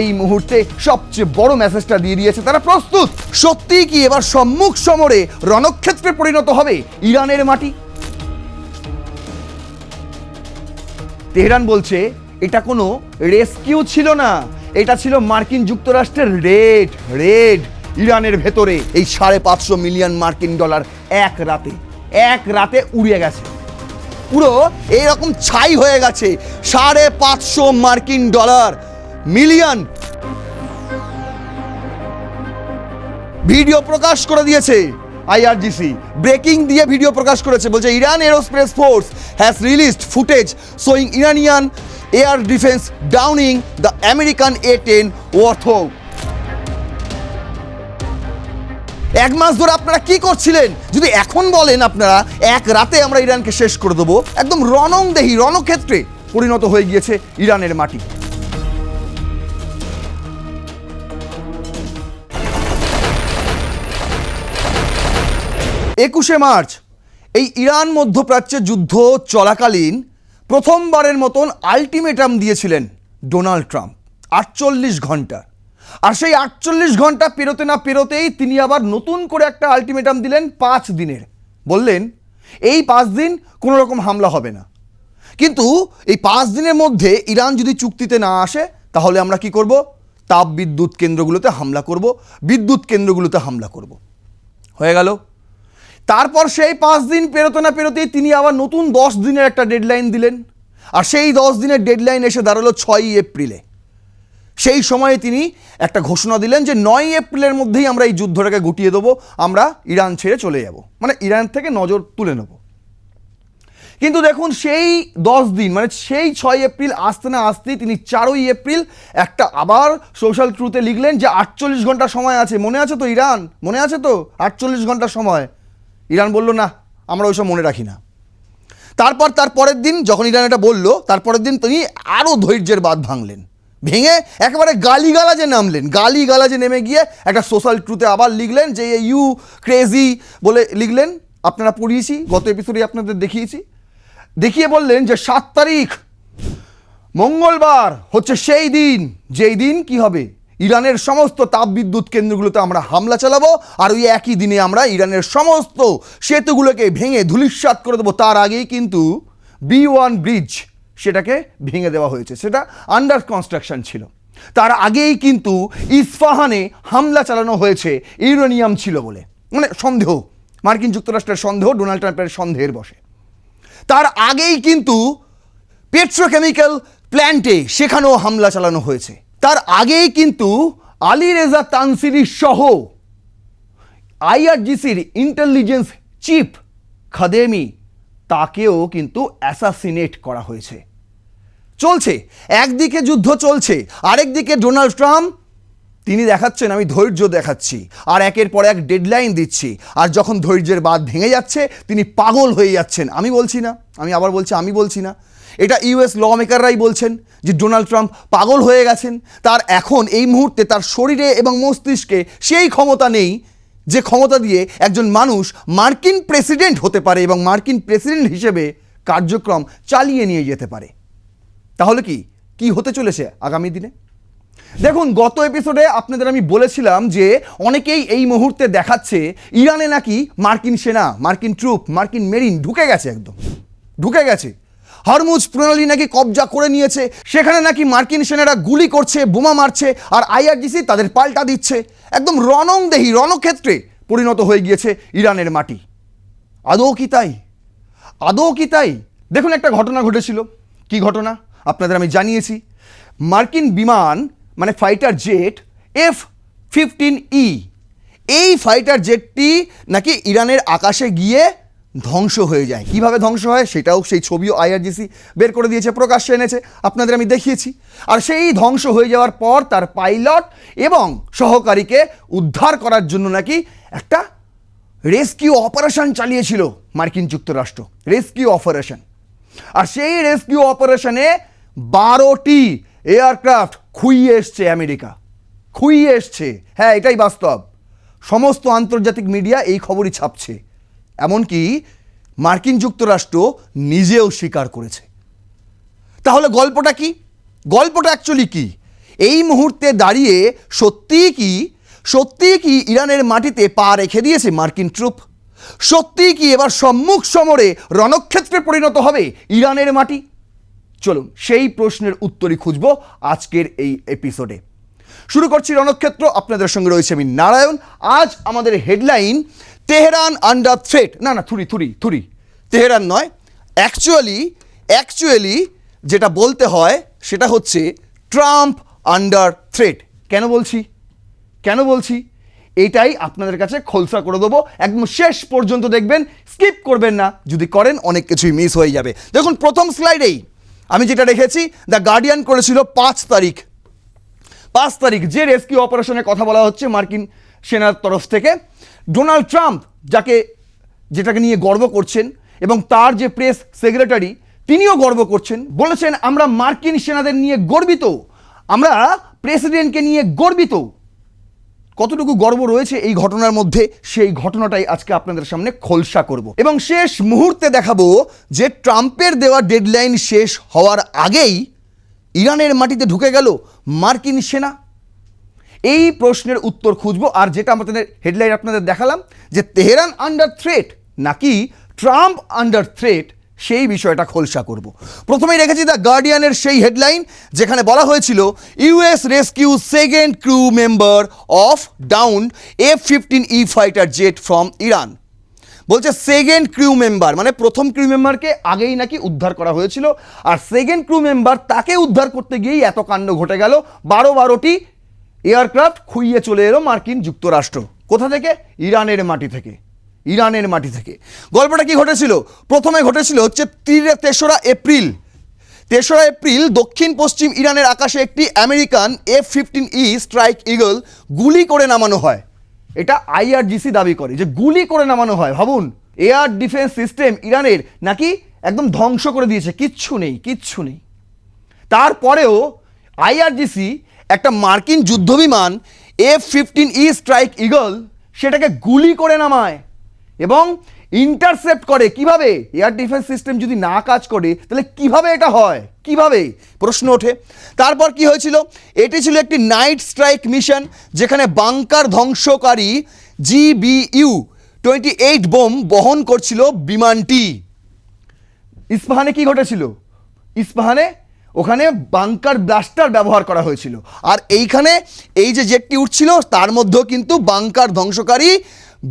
এই মুহূর্তে সবচেয়ে বড় মেসেজটা দিয়ে দিয়েছে, তারা প্রস্তুত। সত্যিই কি এবার সম্মুখ সমরে রণক্ষেত্রে পরিণত হবে ইরানের মাটি? তেহরান বলছে এটা কোনো রেস্কিউ ছিল না, এটা ছিল মার্কিন যুক্তরাষ্ট্রের রেড ইরানের ভেতরে। এই $550 মিলিয়ন মার্কিন ডলার এক রাতে উড়িয়ে গেছে, পুরো এইরকম ছাই হয়ে গেছে। $550 মিলিয়ন ভিডিও প্রকাশ করে দিয়েছে আইআরজিসি, ব্রেকিং দিয়ে ভিডিও প্রকাশ করেছে, বলছে Iran aerospace force has released footage showing Iranian air defence Downing the American A-10 ওয়ারথগ। এক মাস ধরে আপনারা কি করছিলেন? যদি এখন বলেন আপনারা এক রাতে আমরা ইরানকে শেষ করে দেবো, একদম রণংদেহী রণক্ষেত্রে পরিণত হয়ে গিয়েছে ইরানের মাটি। 21শে মার্চ এই ইরান মধ্যপ্রাচ্যে যুদ্ধ চলাকালীন প্রথমবারের মতন আলটিমেটাম দিয়েছিলেন ডোনাল্ড ট্রাম্প 48 ঘন্টা। আর সেই 48 ঘন্টা পেরোতে না পেরোতেই তিনি আবার নতুন করে একটা আলটিমেটাম দিলেন 5 দিনের। বললেন এই 5 দিন কোনো রকম হামলা হবে না, কিন্তু এই 5 দিনের মধ্যে ইরান যদি চুক্তিতে না আসে তাহলে আমরা কি করব? তাপ বিদ্যুৎ কেন্দ্রগুলোতে হামলা করব, বিদ্যুৎ কেন্দ্রগুলোতে হামলা করব। হয়ে গেল। তারপর সেই 5 দিন পেরোতে না পেরোতেই তিনি আবার নতুন 10 দিনের একটা ডেডলাইন দিলেন। আর সেই 10 দিনের ডেডলাইন এসে দাঁড়ালো 6ই এপ্রিলে। সেই সময়ে তিনি একটা ঘোষণা দিলেন যে 9ই এপ্রিলের মধ্যেই আমরা এই যুদ্ধটাকে গুটিয়ে দেবো, আমরা ইরান ছেড়ে চলে যাব, মানে ইরান থেকে নজর তুলে নেব। কিন্তু দেখুন সেই 10 দিন মানে সেই 6 এপ্রিল আসতে না আসতেই তিনি 4ই এপ্রিল একটা আবার সোশ্যাল ট্রুথে লিখলেন যে 48 ঘন্টা সময় আছে। মনে আছে তো ইরান? মনে আছে তো 48 ঘন্টা সময়? ইরান বলল না, আমরা ওইসব মনে রাখি না। তারপর তার পরের দিন যখন ইরান এটা বলল, তারপরের দিন তিনি আরও ধৈর্যের বাঁধ ভাঙলেন, ভেঙে একেবারে গালিগালাজে নামলেন। গালিগালাজে নেমে গিয়ে একটা সোশ্যাল ট্রুথে আবার লিখলেন যে ইউ ক্রেজি বলে লিখলেন। আপনারা পড়িয়েছি, গত এপিসোডে আপনাদের দেখিয়ে বললেন যে 7 তারিখ মঙ্গলবার হচ্ছে সেই দিন যেই দিন কি হবে, ইরানের সমস্ত তাপবিদ্যুৎ কেন্দ্রগুলোতে আমরা হামলা চালাবো, আর ওই একই দিনে আমরা ইরানের সমস্ত সেতুগুলোকে ভেঙে ধূলিসাৎ করে দেবো। তার আগেই কিন্তু B1 ব্রিজ সেটাকে ভেঙে দেওয়া হয়েছে, সেটা আন্ডার কনস্ট্রাকশন ছিল। তার আগেই কিন্তু ইস্পাহানে হামলা চালানো হয়েছে ইউরেনিয়াম ছিল বলে, মানে সন্দেহ, মার্কিন যুক্তরাষ্ট্রের সন্দেহ, ডোনাল্ড ট্রাম্পের সন্দেহের বশে। তার আগেই কিন্তু পেট্রোকেমিক্যাল প্ল্যান্টে সেখানেও হামলা চালানো হয়েছে। তার আগেই কিন্তু আলী রেজা তানসিরি সহ আইআরজিসির ইন্টেলিজেন্স চিফ খাদেমি তাকেও কিন্তু অ্যাসাসিনেট করা হয়েছে। চলছে, একদিকে যুদ্ধ চলছে, আরেকদিকে ডোনাল্ড ট্রাম্প তিনি দেখাচ্ছেন আমি ধৈর্য দেখাচ্ছি, আর একের পর এক ডেডলাইন দিচ্ছি। আর যখন ধৈর্যের বাঁধ ভেঙে যাচ্ছে তিনি পাগল হয়ে যাচ্ছেন। আমি বলছি না, আমি আবার বলছি, আমি বলছি না, এটা ইউএস ল মেকাররাই বলছেন যে ডোনাল্ড ট্রাম্প পাগল হয়ে গেছেন। তার এখন এই মুহূর্তে তার শরীরে এবং মস্তিষ্কে সেই ক্ষমতা নেই যে ক্ষমতা দিয়ে একজন মানুষ মার্কিন প্রেসিডেন্ট হতে পারে এবং মার্কিন প্রেসিডেন্ট হিসেবে কার্যক্রম চালিয়ে নিয়ে যেতে পারে। তাহলে কি হতে চলেছে আগামী দিনে? দেখুন, গত এপিসোডে আপনাদের আমি বলেছিলাম যে অনেকেই এই মুহূর্তে দেখাচ্ছে ইরানে নাকি মার্কিন সেনা, মার্কিন ট্রুপ, মার্কিন মেরিন ঢুকে গেছে, একদম ঢুকে গেছে। হরমুজ প্রণালী নাকি কবজা করে নিয়েছে, সেখানে নাকি মার্কিন সেনারা গুলি করছে, বোমা মারছে, আর আইআরজিসি তাদের পাল্টা দিচ্ছে। একদম রণংদেহী রণক্ষেত্রে পরিণত হয়ে গিয়েছে ইরানের মাটি। আদৌ কি তাই? আদৌ কি তাই? দেখুন, একটা ঘটনা ঘটেছিল। কি ঘটনা আপনাদের আমি জানিয়েছি। মার্কিন বিমান মানে ফাইটার জেট F-15E, এই ফাইটার জেটটি নাকি ইরানের আকাশে গিয়ে ধ্বংস হয়ে যায়। কিভাবে ধ্বংস হয় সেটাও সেই ছবিও আইআরজিসি বের করে দিয়েছে, প্রকাশ্যে এনেছে, আপনাদের আমি দেখিয়েছি। আর সেই ধ্বংস হয়ে যাওয়ার পর তার পাইলট এবং সহকারীকে উদ্ধার করার জন্য নাকি একটা রেস্কিউ অপারেশন চালিয়েছিল মার্কিন যুক্তরাষ্ট্র, রেস্কিউ অপারেশন। আর সেই রেস্কিউ অপারেশনে 12টি এয়ারক্রাফট খুইয়ে এসছে আমেরিকা, খুইয়ে এসছে। হ্যাঁ, এটাই বাস্তব। সমস্ত আন্তর্জাতিক মিডিয়া এই খবরই ছাপছে, এমনকি মার্কিন যুক্তরাষ্ট্র নিজেও স্বীকার করেছে। তাহলে গল্পটা কি? গল্পটা অ্যাকচুয়ালি কি? এই মুহূর্তে দাঁড়িয়ে সত্যিই কি ইরানের মাটিতে পা রেখে দিয়েছে মার্কিন ট্রুপ? সত্যিই কি এবার সম্মুখ সমরে রণক্ষেত্রে পরিণত হবে ইরানের মাটি? চলুন সেই প্রশ্নের উত্তরই খুঁজব আজকের এই এপিসোডে। শুরু করছি রণক্ষেত্র, আপনাদের সঙ্গে রয়েছে আমি নারায়ণ। আজ আমাদের হেডলাইন তেহরান আন্ডার থ্রেট, না থুরি তেহরান নয়, অ্যাকচুয়ালি যেটা বলতে হয় সেটা হচ্ছে ট্রাম্প আন্ডার থ্রেট। কেন বলছি এটাই আপনাদের কাছে খোলসা করে দেবো, একদম শেষ পর্যন্ত দেখবেন, স্কিপ করবেন না, যদি করেন অনেক কিছুই মিস হয়ে যাবে। দেখুন প্রথম স্লাইডেই আমি যেটা রেখেছি, দ্য গার্ডিয়ান করেছিল 5 তারিখ যে রেস্কিউ অপারেশনের কথা বলা হচ্ছে মার্কিন সেনার তরফ থেকে, ডোনাল্ড ট্রাম্প যেটাকে নিয়ে গর্ব করছেন এবং তার যে প্রেস সেক্রেটারি তিনিও গর্ব করছেন, বলেছেন আমরা মার্কিন সেনাদের নিয়ে গর্বিত, আমরা প্রেসিডেন্টকে নিয়ে গর্বিত। কতটুকু গর্ব রয়েছে এই ঘটনার মধ্যে, সেই ঘটনাটাই আজকে আপনাদের সামনে খোলসা করব এবং শেষ মুহূর্তে দেখাবো যে ট্রাম্পের দেওয়া ডেডলাইন শেষ হওয়ার আগেই ইরানের মাটিতে ঢুকে গেল মার্কিন সেনা। এই প্রশ্নের উত্তর খুঁজবো। আর যেটা আমাদের হেডলাইন আপনাদের দেখালাম যে তেহরান আন্ডার থ্রেট নাকি ট্রাম্প আন্ডার থ্রেট, সেই বিষয়টা খোলসা করব। প্রথমেই রেখেছি দ্য গার্ডিয়ানের সেই হেডলাইন যেখানে বলা হয়েছিল US rescue second crew member of down F-15E fighter jet from Iran. বলছে সেকেন্ড ক্রু মেম্বার, মানে প্রথম ক্রু মেম্বারকে আগেই নাকি উদ্ধার করা হয়েছিল, আর সেকেন্ড ক্রু মেম্বার তাকে উদ্ধার করতে গিয়েই এত কাণ্ড ঘটে গেল। 12টি এয়ারক্রাফট খুইয়ে চলে এলো মার্কিন যুক্তরাষ্ট্র। কোথা থেকে? ইরানের মাটি থেকে। গল্পটা কি ঘটেছিল? প্রথমে ঘটেছিল হচ্ছে 3রা এপ্রিল দক্ষিণ পশ্চিম ইরানের আকাশে একটি আমেরিকান F-15E স্ট্রাইক ইগল গুলি করে নামানো হয়। এটা IRGC দাবি করে যে গুলি করে নামানো হয়। ভাবুন, এয়ার ডিফেন্স সিস্টেম ইরানের নাকি একদম ধ্বংস করে দিয়েছে, কিচ্ছু নেই। তারপরেও IRGC একটা মার্কিন যুদ্ধবিমান F-15E স্ট্রাইক ইগল সেটাকে গুলি করে নামায় এবং ইন্টারসেপ্ট করে। কিভাবে? এয়ার ডিফেন্স সিস্টেম যদি না কাজ করে তাহলে কিভাবে এটা হয়, কিভাবে প্রশ্ন ওঠে। তারপর কি হয়েছিল? এটি ছিল একটি নাইট স্ট্রাইক মিশন যেখানে বাংকার ধ্বংসকারী GBU-28 বোম বহন করছিল বিমানটি। ইস্পাহানে কি ঘটেছিল? ইস্পাহানে ওখানে বাংকার ব্লাস্টার ব্যবহার করা হয়েছিল, আর এইখানে এই যে জেটটি উঠছিল তার মধ্যেও কিন্তু বাংকার ধ্বংসকারী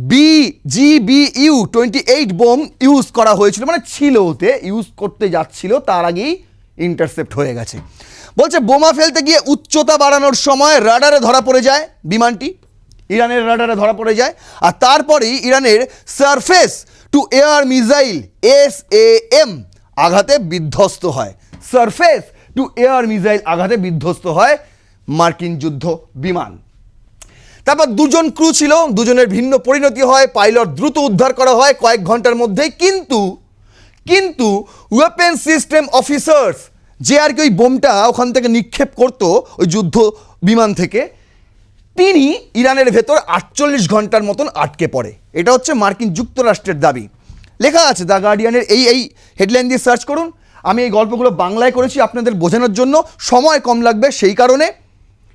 GBU-28 বোম ইউজ করা হয়েছিল, মানে ছিল, ওতে ইউজ করতে যাচ্ছিল, তার আগেই ইন্টারসেপ্ট হয়ে গেছে। বলছে বোমা ফেলতে গিয়ে উচ্চতা বাড়ানোর সময় রাডারে ধরা পড়ে যায় বিমানটি, ইরানের রাডারে ধরা পড়ে যায়, আর তারপরেই ইরানের surface two air missile SAM আঘাতে বিধ্বস্ত হয়। সারফেস টু এয়ার মিসাইল আঘাতে বিধ্বস্ত হয় মার্কিন যুদ্ধ বিমান। তারপর 2জন ক্রু ছিল, 2জনের ভিন্ন পরিণতি হয়, পাইলট দ্রুত উদ্ধার করা হয় কয়েক ঘন্টার মধ্যেই। কিন্তু ওয়েপেন সিস্টেম অফিসার্স যে আর কি ওই বোমটা ওখান থেকে নিক্ষেপ করতো ওই যুদ্ধ বিমান থেকে, তিনি ইরানের ভেতর 48 ঘন্টার মতন আটকে পড়ে। এটা হচ্ছে মার্কিন যুক্তরাষ্ট্রের দাবি। লেখা আছে দ্য গার্ডিয়ানের, এই হেডলাইন দিয়ে সার্চ করুন। আমি এই গল্পগুলো বাংলায় করেছি আপনাদের বোঝানোর জন্য, সময় কম লাগবে সেই কারণে,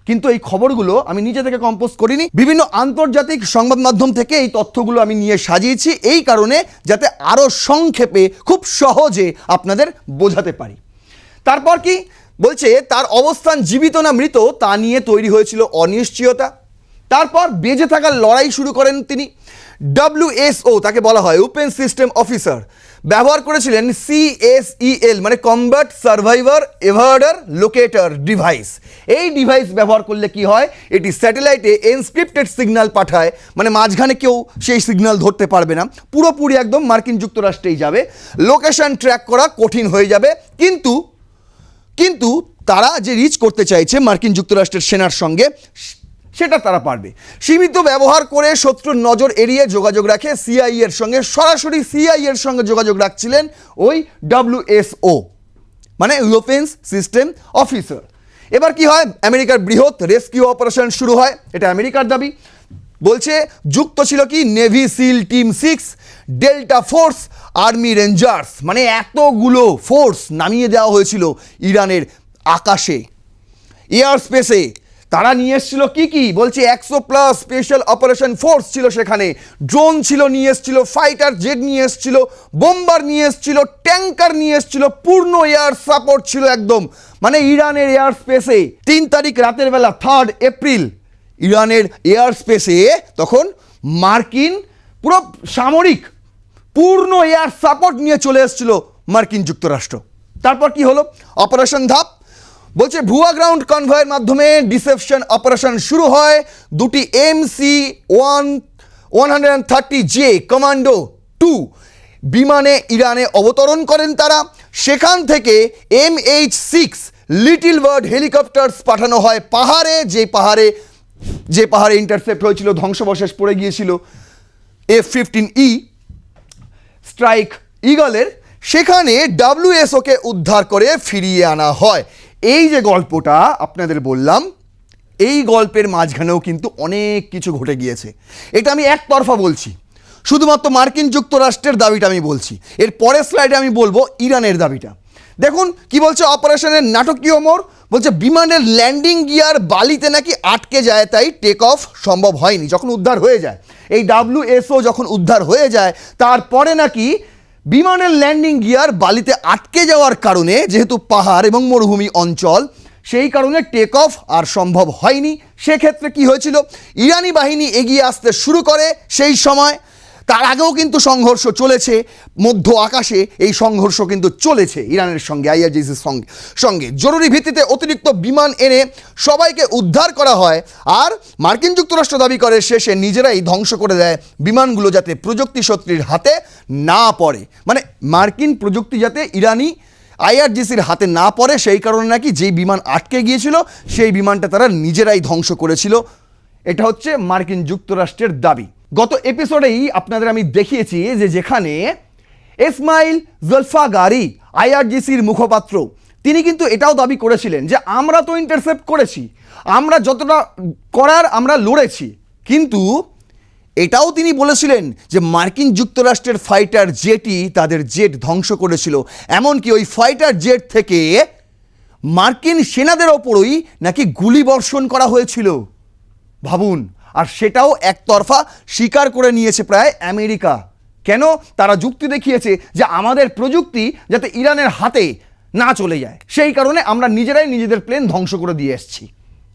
কিন্তু এই খবরগুলো আমি নিজে থেকে কম্পোজ করিনি, বিভিন্ন আন্তর্জাতিক সংবাদ মাধ্যম থেকে এই তথ্যগুলো আমি নিয়ে সাজিয়েছি, এই কারণে যাতে আরও সংক্ষেপে খুব সহজে আপনাদের বোঝাতে পারি। তারপর কি বলছে, তার অবস্থান জীবিত না মৃত তা নিয়ে তৈরি হয়েছিল অনিশ্চয়তা। তারপর বেঁচে থাকার লড়াই শুরু করেন তিনি। WSO তাকে বলা হয় ওপেন সিস্টেম অফিসার, ব্যবহার করেছিলেন CSEL মানে কমব্যাট সার্ভাইভার এভার্ডার লোকেটর ডিভাইস। এই ডিভাইস ব্যবহার করলে কি হয়, এটি স্যাটেলাইটে এনক্রিপ্টেড সিগন্যাল পাঠায়, মানে মাঝখানে কেউ সেই সিগন্যাল ধরতে পারবে না, পুরোপুরি একদম মার্কিন যুক্তরাষ্ট্রেই যাবে, লোকেশন ট্র্যাক করা কঠিন হয়ে যাবে। কিন্তু তারা যে রিচ করতে চাইছে মার্কিন যুক্তরাষ্ট্রের সেনার সঙ্গে, সেটা তারা পারবে। সীমিত ব্যবহার করে শত্রুর নজর এড়িয়ে যোগাযোগ রাখে CIA এর সঙ্গে, সরাসরি CIA এর সঙ্গে যোগাযোগ রাখছিলেন ওই WSO মানে ওয়েপেন্স সিস্টেম অফিসার। এবার কি হয়, আমেরিকার বৃহৎ রেস্কিউ অপারেশন শুরু হয়, এটা আমেরিকার দাবি। বলছে যুক্ত ছিল কি navy seal team 6, delta force, army rangers, মানে এতগুলো ফোর্স নামিয়ে দেওয়া হয়েছিল ইরানের আকাশে। এয়ার স্পেসে তারা নিয়ে এসেছিল কি বলছে 100+ স্পেশাল অপারেশন ফোর্স ছিল সেখানে, ড্রোন ছিল নিয়ে এসেছিল, ফাইটার জেট নিয়ে এসেছিল, বোম্বার নিয়ে এসেছিল, ট্যাঙ্কার নিয়ে এসেছিল, পূর্ণ এয়ার সাপোর্ট ছিল একদম। মানে ইরানের এয়ার স্পেসে 3 তারিখ রাতের বেলা 3 এপ্রিল ইরানের এয়ার স্পেসে তখন মার্কিন পুরো সামরিক পূর্ণ এয়ার সাপোর্ট নিয়ে চলে এসেছিল মার্কিন যুক্তরাষ্ট্র। তারপর কি হলো? অপারেশন ধাপ, বলছে ভুয়া গ্রাউন্ড কনভয়ের মাধ্যমে ডিসেপশন অপারেশন শুরু হয়। দুটি MC-130J কমান্ডো 2 বিমানে ইরানে অবতরণ করেন তারা। সেখান থেকে MH-6 লিটল বার্ড হেলিকপ্টার পাঠানো হয় পাহাড়ে, যে পাহাড়ে ইন্টারসেপ্ট হয়েছিল, ধ্বংসবশেষ পড়ে গিয়েছিল F-15E স্ট্রাইক ইগলের, সেখানে WSOকে উদ্ধার করে ফিরিয়ে আনা হয়। এই যে গল্পটা আপনাদের বললাম, এই গল্পের মাঝখানেও কিন্তু অনেক কিছু ঘটে গিয়েছে। এটা আমি একতরফা বলছি, শুধুমাত্র মার্কিন যুক্তরাষ্ট্রের দাবিটা আমি বলছি। এর পরের স্লাইডে আমি বলবো ইরানের দাবিটা। দেখুন কি বলছে অপারেশনের নাটকীয় মোড়। বলছে বিমানের ল্যান্ডিং গিয়ার বালিতে নাকি আটকে যায়, তাই টেক অফ সম্ভব হয়নি। যখন উদ্ধার হয়ে যায়, এই WSO যখন উদ্ধার হয়ে যায়, তারপরে নাকি বিমানের ল্যান্ডিং গিয়ার বালিতে আটকে যাওয়ার কারণে, যেহেতু পাহাড় এবং মরুভূমি অঞ্চল, সেই কারণে টেক অফ আর সম্ভব হয়নি। সেক্ষেত্রে কি হয়েছিল? ইরানি বাহিনী এগিয়ে আসতে শুরু করে। সেই সময় তার আগেও কিন্তু সংঘর্ষ চলেছে মধ্য আকাশে, এই সংঘর্ষ কিন্তু চলেছে ইরানের সঙ্গে, IRGCর সঙ্গে। জরুরি ভিত্তিতে অতিরিক্ত বিমান এনে সবাইকে উদ্ধার করা হয়। আর মার্কিন যুক্তরাষ্ট্র দাবি করে শেষে নিজেরাই ধ্বংস করে দেয় বিমানগুলো, যাতে প্রযুক্তি শত্রুর হাতে না পড়ে। মানে মার্কিন প্রযুক্তি যাতে ইরানি IRGCর হাতে না পড়ে, সেই কারণে নাকি যেই বিমান আটকে গিয়েছিল সেই বিমানটা তারা নিজেরাই ধ্বংস করেছিল। এটা হচ্ছে মার্কিন যুক্তরাষ্ট্রের দাবি। গত এপিসোডেই আপনাদের আমি দেখিয়েছি যে যেখানে ইসমাইল জুলফাগারি IRGCর মুখপাত্র, তিনি কিন্তু এটাও দাবি করেছিলেন যে আমরা তো ইন্টারসেপ্ট করেছি, আমরা যতটা করার আমরা লড়েছি, কিন্তু এটাও তিনি বলেছিলেন যে মার্কিন যুক্তরাষ্ট্রের ফাইটার জেটই তাদের জেট ধ্বংস করেছিল। এমনকি ওই ফাইটার জেট থেকে মার্কিন সেনাদের ওপরই নাকি গুলি বর্ষণ করা হয়েছিল, ভাবুন। আর সেটাও একতরফা স্বীকার করে নিয়েছে প্রায় আমেরিকা। কেন? তারা যুক্তি দেখিয়েছে যে আমাদের প্রযুক্তি যাতে ইরানের হাতে না চলে যায়, সেই কারণে আমরা নিজেরাই নিজেদের প্লেন ধ্বংস করে দিয়ে এসেছি।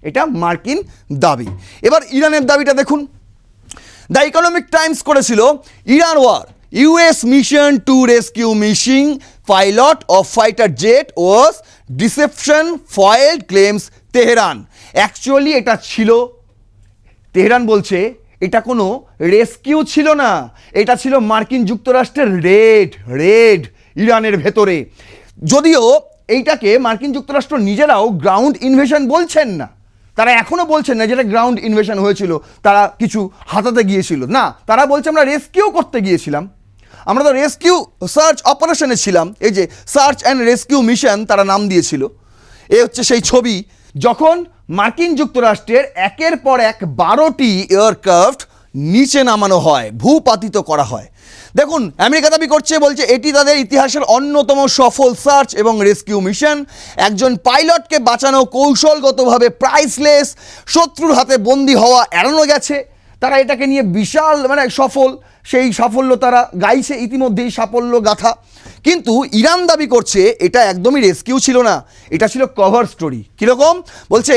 এটা মার্কিন দাবি। এবার ইরানের দাবিটা দেখুন। দ্য ইকোনমিক টাইমস করেছিল, Iran war US mission to rescue missing pilot of fighter jet was deception foiled claims Tehran. Actually এটা ছিল, তেহরান বলছে এটা কোনো রেস্কিউ ছিল না, এটা ছিল মার্কিন যুক্তরাষ্ট্রের রেড ইরানের ভেতরে। যদিও এইটাকে মার্কিন যুক্তরাষ্ট্র নিজেরাও গ্রাউন্ড ইনভেশন বলছেন না, তারা এখনও বলছেন না যেটা গ্রাউন্ড ইনভেশন হয়েছিল, তারা কিছু হাতাতে গিয়েছিল না, তারা বলছে আমরা রেস্কিউ করতে গিয়েছিলাম, আমরা তো রেস্কিউ সার্চ অপারেশনে ছিলাম। এই যে সার্চ অ্যান্ড রেস্কিউ মিশন তারা নাম দিয়েছিল। এ হচ্ছে সেই ছবি যখন মার্কিন যুক্তরাষ্ট্রের একের পর এক 12টি এয়ারক্রাফট নিচে নামানো হয়, ভূপাতিত করা হয়। দেখুন আমেরিকা দাবি করছে, বলছে এটি তাদের ইতিহাসের অন্যতম সফল সার্চ এবং রেস্কিউ মিশন। একজন পাইলটকে বাঁচানো কৌশলগতভাবে প্রাইসলেস, শত্রুর হাতে বন্দী হওয়া এড়ানো গেছে। তারা এটাকে নিয়ে বিশাল সফল, সেই সাফল্য তারা গাইছে ইতিমধ্যেই, সাফল্য গাথা। কিন্তু ইরান দাবি করছে এটা একদমই রেস্কিউ ছিল না, এটা ছিল কভার স্টোরি। কীরকম? বলছে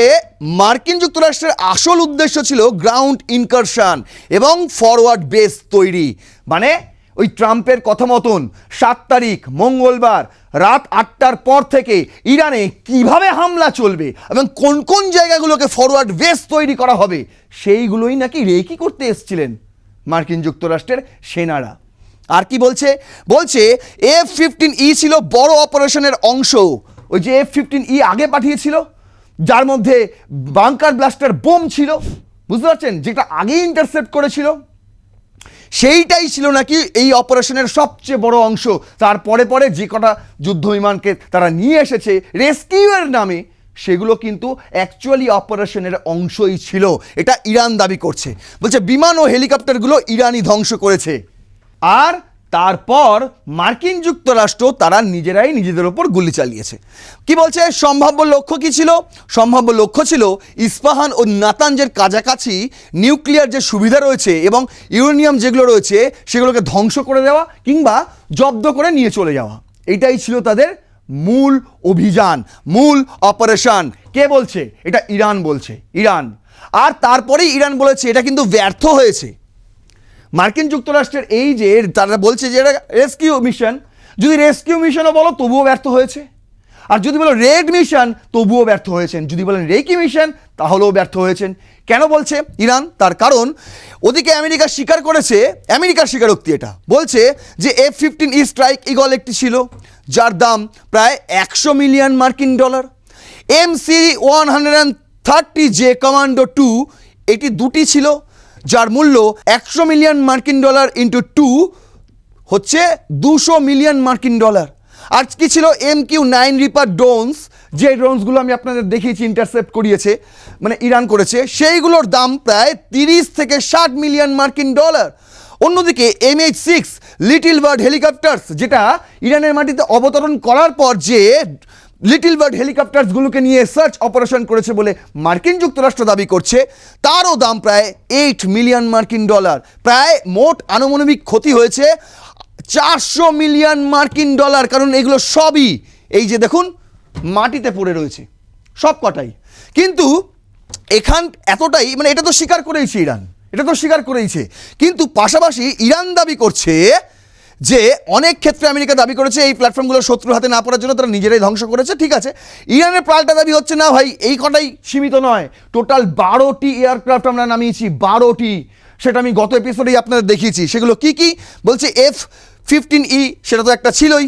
মার্কিন যুক্তরাষ্ট্রের আসল উদ্দেশ্য ছিল গ্রাউন্ড ইনকারশন এবং ফরওয়ার্ড বেস তৈরি। মানে ওই ট্রাম্পের কথা মতন 7 তারিখ মঙ্গলবার রাত 8টার পর থেকে ইরানে কিভাবে হামলা চলবে এবং কোন কোন জায়গাগুলোকে ফরওয়ার্ড বেস তৈরি করা হবে, সেইগুলোই নাকি রেকি করতে এসেছিলেন মার্কিন যুক্তরাষ্ট্রের সেনারা। আর কি বলছে? বলছে F-15E ছিল বড় অপারেশনের অংশ। ওই যে F-15E আগে পাঠিয়েছিল, যার মধ্যে বাংকার ব্লাস্টার বোম ছিল, বুঝতে পারছেন, যেটা আগেই ইন্টারসেপ্ট করেছিল, সেইটাই ছিল নাকি এই অপারেশনের সবচেয়ে বড় অংশ। তারপরে পরে যে কটা যুদ্ধ বিমানকে তারা নিয়ে এসেছে রেস্কিউয়ের নামে, সেগুলো কিন্তু অ্যাকচুয়ালি অপারেশনের অংশই ছিল। এটা ইরান দাবি করছে। বলছে বিমান ও হেলিকপ্টারগুলো ইরানই ধ্বংস করেছে। আর তারপর মার্কিন যুক্তরাষ্ট্র তারা নিজেরাই নিজেদের ওপর গুলি চালিয়েছে। কি বলছে সম্ভাব্য লক্ষ্য কি ছিল? সম্ভাব্য লক্ষ্য ছিল ইস্পাহান ও নাতাঞ্জের কাছাকাছি নিউক্লিয়ার যে সুবিধা রয়েছে এবং ইউরেনিয়াম যেগুলো রয়েছে সেগুলোকে ধ্বংস করে দেওয়া কিংবা জব্দ করে নিয়ে চলে যাওয়া। এটাই ছিল তাদের মূল অভিযান, মূল অপারেশন। কে বলছে? এটা ইরান বলছে, ইরান। আর তারপরেই ইরান বলেছে এটা কিন্তু ব্যর্থ হয়েছে। মার্কিন যুক্তরাষ্ট্রের এই যে তারা বলছে যে এটা রেস্কিউ মিশন, যদি রেস্কিউ মিশনও বলো তবুও ব্যর্থ হয়েছে, আর যদি বলো রেড মিশন তবুও ব্যর্থ হয়েছেন, যদি বলেন রেকি মিশন তাহলেও ব্যর্থ হয়েছেন। কেন বলছে ইরান? তার কারণ ওদিকে আমেরিকা স্বীকার করেছে, আমেরিকার স্বীকারোক্তি এটা বলছে যে F-15E স্ট্রাইক ইগল একটি ছিল যার দাম প্রায় 100 মিলিয়ন মার্কিন ডলার। MC-130J কমান্ডো 2 এটি দুটি ছিল যার মূল্য 100 মিলিয়ন মার্কিন ডলার ইন্টু 2 হচ্ছে 200 মিলিয়ন মার্কিন ডলার। আর কি ছিল? MQ-9 রিপার ড্রোনস, যে ড্রোনসগুলো আমি আপনাদের দেখিয়েছি ইন্টারসেপ্ট করিয়েছে মানে ইরান করেছে, সেইগুলোর দাম প্রায় 30 থেকে 60 মিলিয়ন মার্কিন ডলার। অন্যদিকে MH-6 লিটল বার্ড হেলিকপ্টার্স, যেটা ইরানের মাটিতে অবতরণ করার পর যে লিটল বার্ড হেলিকপ্টার্সগুলোকে নিয়ে সার্চ অপারেশন করেছে বলে মার্কিন যুক্তরাষ্ট্র দাবি করছে, তারও দাম প্রায় 8 মিলিয়ন মার্কিন ডলার। প্রায় মোট আনুমানিক ক্ষতি হয়েছে 400 মিলিয়ন মার্কিন ডলার। কারণ এগুলো সবই এই যে দেখুন মাটিতে পড়ে রয়েছে সব কটাই। কিন্তু এখান এতটাই মানে এটা তো স্বীকার করেইছে ইরান, এটা তো স্বীকার করেইছে, কিন্তু পাশাপাশি ইরান দাবি করছে যে অনেক ক্ষেত্রে আমেরিকা দাবি করেছে এই প্ল্যাটফর্মগুলো শত্রুর হাতে না পড়ার জন্য তারা নিজেরাই ধ্বংস করেছে। ঠিক আছে, ইরানের পাল্টা দাবি হচ্ছে না ভাই এই কটাই সীমিত নয়, টোটাল 12টি এয়ারক্রাফট আমরা নামিয়েছি, 12টি। সেটা আমি গত এপিসোডেই আপনাদের দেখিয়েছি। সেগুলো কি কি বলছে? F-15E সেটা তো একটা ছিলই,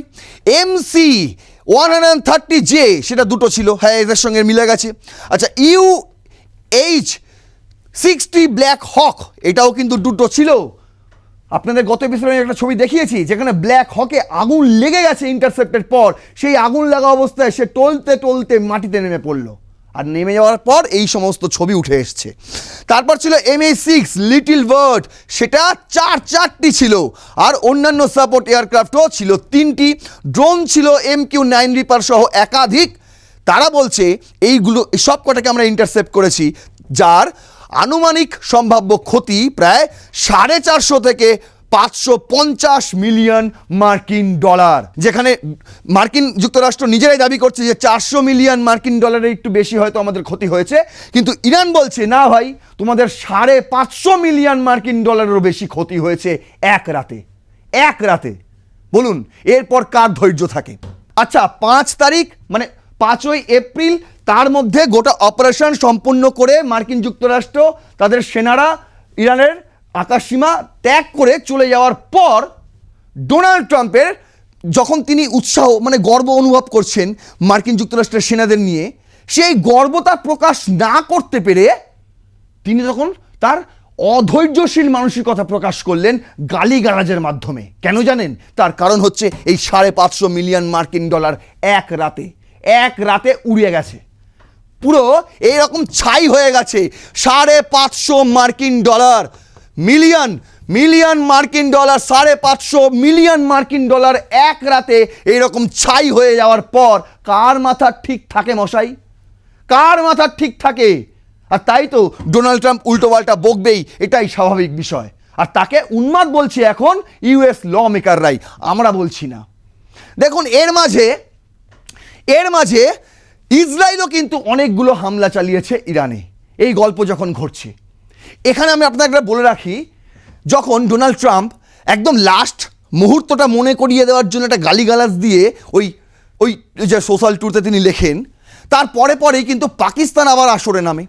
MC-130J সেটা দুটো ছিল, হ্যাঁ এদের সঙ্গে মিলে গেছে। আচ্ছা, UH-60 ব্ল্যাক হক এটাও কিন্তু দুটো ছিল। আপনাদের গত এপিসোডে আমি একটা ছবি দেখিয়েছি যেখানে ব্ল্যাক হকে আগুন লেগে গেছে ইন্টারসেপ্টের পর, সেই আগুন লাগা অবস্থায় সে টলতে টলতে মাটিতে নেমে পড়লো, আর নেমে যাওয়ার পর এই সমস্ত ছবি উঠে এসছে। তারপর ছিল MH-6 লিটল বার্ড, সেটা চারটি ছিল, আর অন্যান্য সাপোর্ট এয়ারক্রাফটও ছিল 3টি, ড্রোন ছিল MQ-9 রিপার সহ একাধিক। তারা বলছে এইগুলো সব কটাকে আমরা ইন্টারসেপ্ট করেছি, যার আনুমানিক সম্ভাব্য ক্ষতি প্রায় 450 থেকে 550 মিলিয়ন মার্কিন ডলার, যেখানে মার্কিন যুক্তরাষ্ট্র নিজেরাই দাবি করছে যে 400 মিলিয়ন মার্কিন ডলারের একটু বেশি হয়তো আমাদের ক্ষতি হয়েছে, কিন্তু ইরান বলছে না ভাই তোমাদের 550 মিলিয়ন মার্কিন ডলারেরও বেশি ক্ষতি হয়েছে এক রাতে। বলুন এরপর কার ধৈর্য থাকে? আচ্ছা, 5 তারিখ মানে 5ই এপ্রিল, তার মধ্যে গোটা অপারেশন সম্পূর্ণ করে মার্কিন যুক্তরাষ্ট্র তাদের সেনারা ইরানের আকাশসীমা ত্যাগ করে চলে যাওয়ার পর ডোনাল্ড ট্রাম্পের যখন তিনি উৎসাহ মানে গর্ব অনুভব করছেন মার্কিন যুক্তরাষ্ট্রের সেনাদের নিয়ে, সেই গর্বতা প্রকাশ না করতে পেরে তিনি তখন তার অধৈর্যশীল মানসিকতা প্রকাশ করলেন গালিগালাজের মাধ্যমে। কেন জানেন? তার কারণ হচ্ছে এই 550 মিলিয়ন মার্কিন ডলার এক রাতে উড়িয়ে গেছে, পুরো এইরকম ছাই হয়ে গেছে। 550 মার্কিন ডলার, মিলিয়ন মার্কিন ডলার, 550 মিলিয়ন মার্কিন ডলার এক রাতে এইরকম ছাই হয়ে যাওয়ার পর কার মাথা ঠিক থাকে মশাই? কার মাথা ঠিক থাকে? আর তাই তো ডোনাল্ড ট্রাম্প উল্টোপাল্টা বকবেই, এটাই স্বাভাবিক বিষয়। আর তাকে উন্মাদ বলছে এখন ইউএস ল মেকাররাই, আমরা বলছি না। দেখুন এর মাঝে ইসরায়েলও কিন্তু অনেকগুলো হামলা চালিয়েছে ইরানে, এই গল্প যখন ঘটছে। এখানে আমি আপনাকে বলে রাখি, যখন ডোনাল্ড ট্রাম্প একদম লাস্ট মুহূর্তটা মনে করিয়ে দেওয়ার জন্য একটা গালিগালাজ দিয়ে ওই যে সোশ্যাল টুরতে তিনি লেখেন, তার পরেই কিন্তু পাকিস্তান আবার আসরে নামে।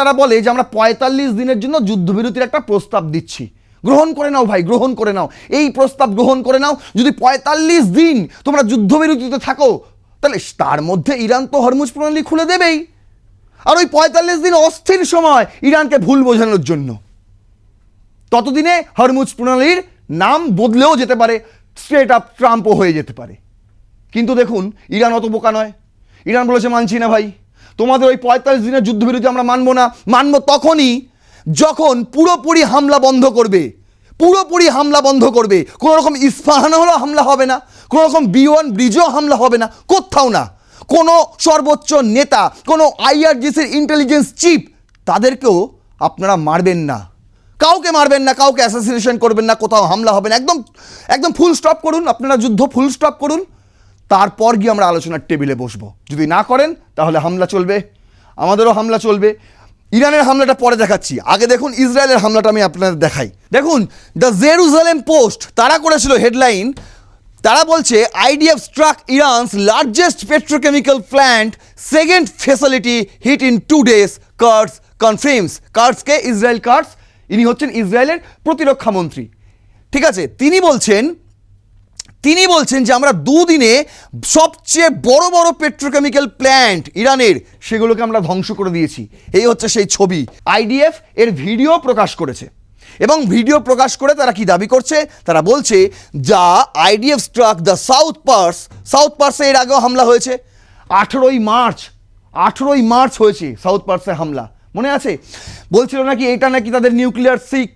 তারা বলে যে আমরা 45 দিনের জন্য যুদ্ধবিরতির একটা প্রস্তাব দিচ্ছি, গ্রহণ করে নাও ভাই, গ্রহণ করে নাও, এই প্রস্তাব গ্রহণ করে নাও। যদি 45 দিন তোমরা যুদ্ধবিরতিতে থাকো তাহলে তার মধ্যে ইরান তো হরমুজ প্রণালী খুলে দেবেই। আর ওই 45 দিন অস্থির সময় ইরানকে ভুল বোঝানোর জন্য, ততদিনে হরমুজ প্রণালীর নাম বদলেও যেতে পারে, স্ট্রেট আপ ট্রাম্পও হয়ে যেতে পারে। কিন্তু দেখুন ইরান অত বোকা নয়, ইরান বলেছে মানছি না ভাই, তোমাদের ওই 45 দিনের যুদ্ধবিরতি আমরা মানবো না। মানবো তখনই যখন পুরোপুরি হামলা বন্ধ করবে, পুরোপুরি হামলা বন্ধ করবে। কোনো রকম ইস্পাহানে হলেও হামলা হবে না, কোনো রকম B1 ব্রিজেও হামলা হবে না, কোথাও না। কোনো সর্বোচ্চ নেতা, কোনো IRGCর ইন্টেলিজেন্স চিফ, তাদেরকেও আপনারা মারবেন না, কাউকে মারবেন না, কাউকে অ্যাসাসিনেশন করবেন না, কোথাও হামলা হবে না। একদম একদম ফুল স্টপ করুন, আপনারা যুদ্ধ ফুল স্টপ করুন, তারপর গিয়ে আমরা আলোচনার টেবিলে বসবো। যদি না করেন তাহলে হামলা চলবে, আমাদেরও হামলা চলবে। ইরানের হামলাটা পরে দেখাচ্ছি, আগে দেখুন ইসরায়েলের হামলাটা আমি আপনাদের দেখাই। দেখুন দ্য জেরুজালেম পোস্ট তারা করেছিল হেডলাইন, তারা বলছে IDF struck Iran's largest petrochemical plant, second facility hit in 2 days, Katz confirms. কার্টসকে ইসরায়েল কার্টস, ইনি হচ্ছেন ইসরায়েলের প্রতিরক্ষা মন্ত্রী, ঠিক আছে। তিনি বলছেন যে আমরা 2 দিনে সবচেয়ে বড় বড় পেট্রোকেমিক্যাল প্ল্যান্ট ইরানের, সেগুলোকে আমরা ধ্বংস করে দিয়েছি। এই হচ্ছে সেই ছবি। IDF এর ভিডিও প্রকাশ করেছে, এবং ভিডিও প্রকাশ করে তারা কি দাবি করছে, তারা বলছে যা IDF স্ট্রাক দ্য সাউথ পার্সে এর আগেও হামলা হয়েছে। 18ই মার্চ হয়েছে সাউথ পার্সে হামলা, মনে আছে? বলছিল নাকি এটা নাকি তাদের নিউক্লিয়ার সাইট,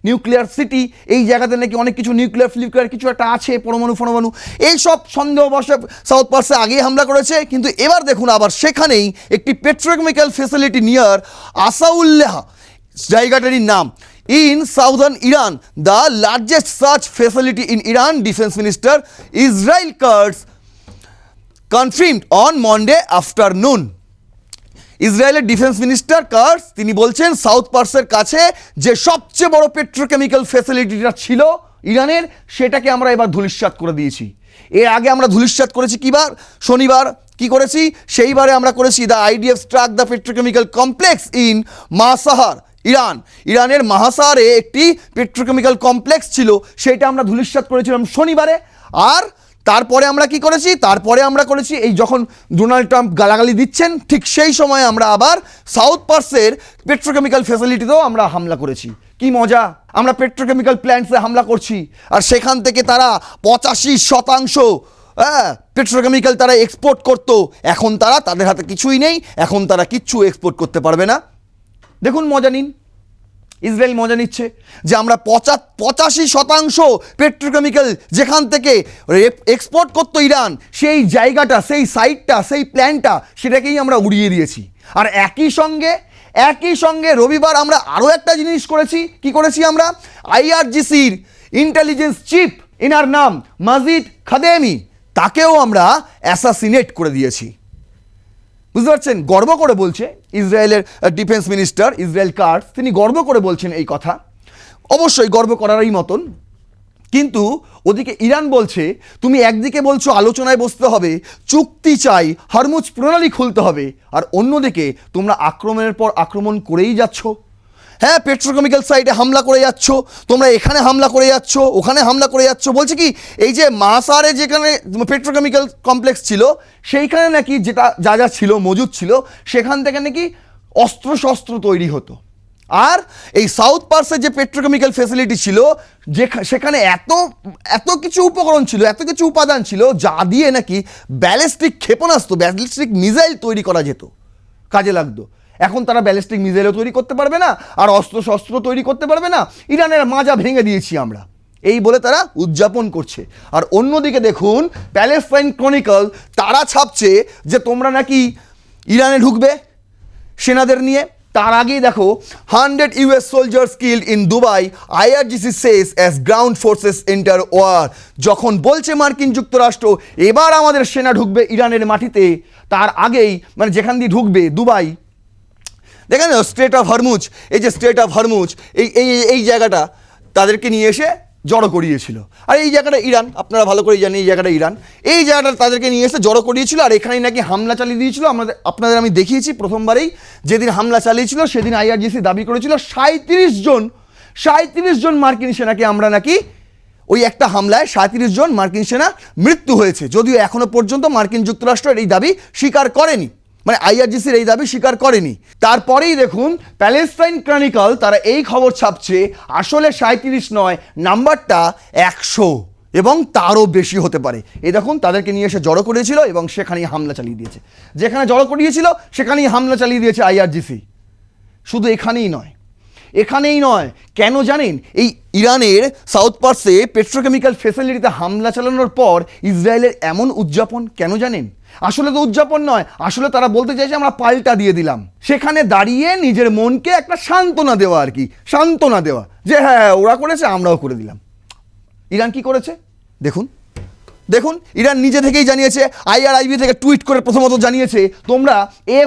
নিউক্লিয়ার সিটি, এই জায়গাতে নাকি অনেক কিছু নিউক্লিয়ার কিছু একটা আছে, পরমাণু, এইসব সন্দেহবশে সাউথ পার্সে আগেই হামলা করেছে। কিন্তু এবার দেখুন আবার সেখানেই একটি পেট্রোকেমিক্যাল ফেসিলিটি নিয়ার আসাউল্লাহ জায়গাটারই নাম, in southern Iran, the largest such facility in Iran, defence minister Israel Katz confirmed on Monday afternoon. ইসরায়েলের ডিফেন্স মিনিস্টার কার্টস তিনি বলছেন সাউথ পার্সের কাছে যে সবচেয়ে বড় পেট্রোকেমিক্যাল ফ্যাসিলিটিটা ছিল ইরানের, সেটাকে আমরা এবার ধূলিসাৎ করে দিয়েছি। এর আগে আমরা ধূলিসাৎ করেছি কিবার? শনিবার কি করেছি? সেইবারে আমরা করেছি the IDF struck the petrochemical complex in Mahshahr, ইরানের মাহাসারে একটি পেট্রোকেমিক্যাল কমপ্লেক্স ছিল, সেটা আমরা ধূলিসাৎ করেছিলাম শনিবারে। আর তারপরে আমরা কি করেছি? তারপরে আমরা করেছি এই যখন ডোনাল্ড ট্রাম্প গালাগালি দিচ্ছেন ঠিক সেই সময় আমরা আবার সাউথ পার্সের পেট্রোকেমিক্যাল ফ্যাসিলিটিতেও আমরা হামলা করেছি। কি মজা, আমরা পেট্রোকেমিক্যাল প্ল্যান্টসে হামলা করছি, আর সেখান থেকে তারা 85% পেট্রোকেমিক্যাল তারা এক্সপোর্ট করতো। এখন তাদের হাতে কিছুই নেই, এখন তারা কিচ্ছু এক্সপোর্ট করতে পারবে না। দেখুন মজা নিন, ইসরায়েল মজা নিচ্ছে যে আমরা 85% পেট্রোকেমিক্যাল যেখান থেকে এক্সপোর্ট করতো ইরান, সেই জায়গাটা, সেই সাইটটা, সেই প্ল্যান্টটা, সেটাকেই আমরা উড়িয়ে দিয়েছি। আর একই সঙ্গে রবিবার আমরা আরও একটা জিনিস করেছি। কি করেছি আমরা? IRGCর ইন্টেলিজেন্স চিফ, এনার নাম মাজিদ খাদেমি, তাকেও আমরা অ্যাসাসিনেট করে দিয়েছি। বুঝতে পারছেন? গর্ব করে বলছে ইসরায়েলের ডিফেন্স মিনিস্টার ইসরায়েল কার্টস, তিনি গর্ব করে বলছেন এই কথা, অবশ্যই গর্ব করারই মতন। কিন্তু ওদিকে ইরান বলছে তুমি একদিকে বলছো আলোচনায় বসতে হবে, চুক্তি চাই, হরমুজ প্রণালী খুলতে হবে, আর অন্যদিকে তোমরা আক্রমণের পর আক্রমণ করেই যাচ্ছ। হ্যাঁ, পেট্রোকেমিক্যাল সাইটে হামলা করে যাচ্ছ, তোমরা এখানে হামলা করে যাচ্ছ, ওখানে হামলা করে যাচ্ছ। বলছে কি এই যে মাসারে যেখানে পেট্রোকেমিক্যাল কমপ্লেক্স ছিল, সেইখানে নাকি যা ছিল মজুদ ছিল, সেখান থেকে নাকি অস্ত্রশস্ত্র তৈরি হতো। আর এই সাউথ পার্সের যে পেট্রোকেমিক্যাল ফ্যাসিলিটি ছিল, সেখানে এত কিছু উপকরণ ছিল, এত কিছু উপাদান ছিল, যা দিয়ে নাকি ব্যালিস্টিক ক্ষেপণাস্ত্র, ব্যালিস্টিক মিসাইল তৈরি করা যেত, কাজে লাগতো। এখন তারা ব্যালিস্টিক মিসাইলও তৈরি করতে পারবে না, আর অস্ত্রশস্ত্র তৈরি করতে পারবে না। ইরানের মাজা ভেঙে দিয়েছি আমরা, এই বলে তারা উদযাপন করছে। আর অন্যদিকে দেখুন প্যালেস্টাইন ক্রনিকল, তারা ছাপছে যে তোমরা নাকি ইরানে ঢুকবে সেনাদের নিয়ে। তার আগেই দেখো 100 US soldiers killed in Dubai, IRGC says as ground forces enter war। যখন বলছে মার্কিন যুক্তরাষ্ট্র এবার আমাদের সেনা ঢুকবে ইরানের মাটিতে, তার আগেই মানে যেখান দিয়ে ঢুকবে দুবাই, দেখেন স্ট্রেট অফ হরমুজ, এই যে স্ট্রেট অফ হরমুজ, এই জায়গাটা তাদেরকে নিয়ে এসে জড়ো করিয়েছিল। আর এই জায়গাটা ইরান, আপনারা ভালো করে জানেন এই জায়গাটা ইরান, এই জায়গাটা তাদেরকে নিয়ে এসে জড়ো করিয়েছিল। আর এখানেই নাকি হামলা চালিয়ে দিয়েছিল। আপনাদের আমি দেখিয়েছি প্রথমবারেই, যেদিন হামলা চালিয়েছিল সেদিন IRGC দাবি করেছিল 37 জন মার্কিন সেনাকে আমরা নাকি ওই একটা হামলায় 37 জন মার্কিন সেনা মৃত্যু হয়েছে। যদিও এখনো পর্যন্ত মার্কিন যুক্তরাষ্ট্র এই দাবি স্বীকার করেনি, মানে IRGCর এই দাবি স্বীকার করেনি। তারপরেই দেখুন প্যালেস্টাইন ক্রনিকল, তারা এই খবর ছাপছে আসলে 37 নয়, নাম্বারটা 100 এবং তারও বেশি হতে পারে। এই দেখুন তাদেরকে নিয়ে এসে জড়ো করেছিল এবং সেখানেই হামলা চালিয়ে দিয়েছে। যেখানে জড়ো করিয়েছিল সেখানেই হামলা চালিয়ে দিয়েছে IRGC। শুধু এখানেই নয়, এখানেই নয়, কেন জানেন? এই ইরানের সাউথ পার্সে পেট্রোকেমিক্যাল ফেসিলিটিতে হামলা চালানোর পর ইসরায়েলের এমন উদযাপন কেন জানেন? আসলে তো উদযাপন নয়, আসলে তারা বলতে চাইছে আমরা পাল্টা দিয়ে দিলাম। সেখানে দাঁড়িয়ে নিজের মনকে একটা সান্ত্বনা দেওয়া আর কি, সান্ত্বনা দেওয়া যে হ্যাঁ হ্যাঁ ওরা করেছে আমরাও করে দিলাম। ইরান কি করেছে দেখুন, দেখুন ইরান নিজে থেকেই জানিয়েছে, IRIB থেকে টুইট করে প্রথমত জানিয়েছে তোমরা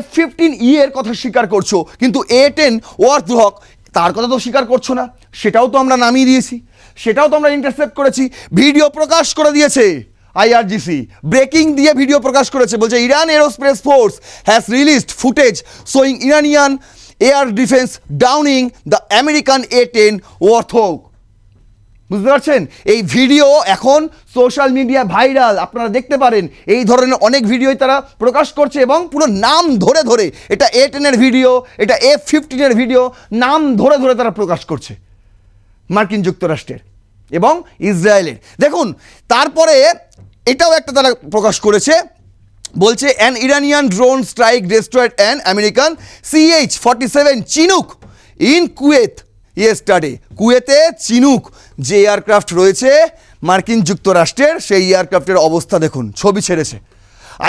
F-15E এর কথা স্বীকার করছো, কিন্তু A-10 ওয়ার্থহক তার কথা তো স্বীকার করছো না। সেটাও তো আমরা নামিয়ে দিয়েছি, সেটাও তো আমরা ইন্টারসেপ্ট করেছি। ভিডিও প্রকাশ করে দিয়েছে IRGC, ব্রেকিং দিয়ে ভিডিও প্রকাশ করেছে, বলছে Iran aerospace force has released footage showing Iranian air defence Downing the American A-10 ওয়ার্থহক। বুঝতে পারছেন? এই ভিডিও এখন সোশ্যাল মিডিয়া ভাইরাল, আপনারা দেখতে পারেন। এই ধরনের অনেক ভিডিওই তারা প্রকাশ করছে এবং পুরো নাম ধরে ধরে, এটা A-10 এর ভিডিও, এটা F-15 এর ভিডিও, নাম ধরে ধরে তারা প্রকাশ করছে মার্কিন যুক্তরাষ্ট্রের এবং ইসরায়েলের। দেখুন তারপরে এটাও একটা তারা প্রকাশ করেছে, বলছে an Iranian drone strike destroyed an American CH-47 Chinook in Kuwait yesterday. কুয়েতে চিনুক যে এয়ারক্রাফট রয়েছে মার্কিন যুক্তরাষ্ট্রের, সেই এয়ারক্রাফটের অবস্থা দেখুন, ছবি ছেড়েছে।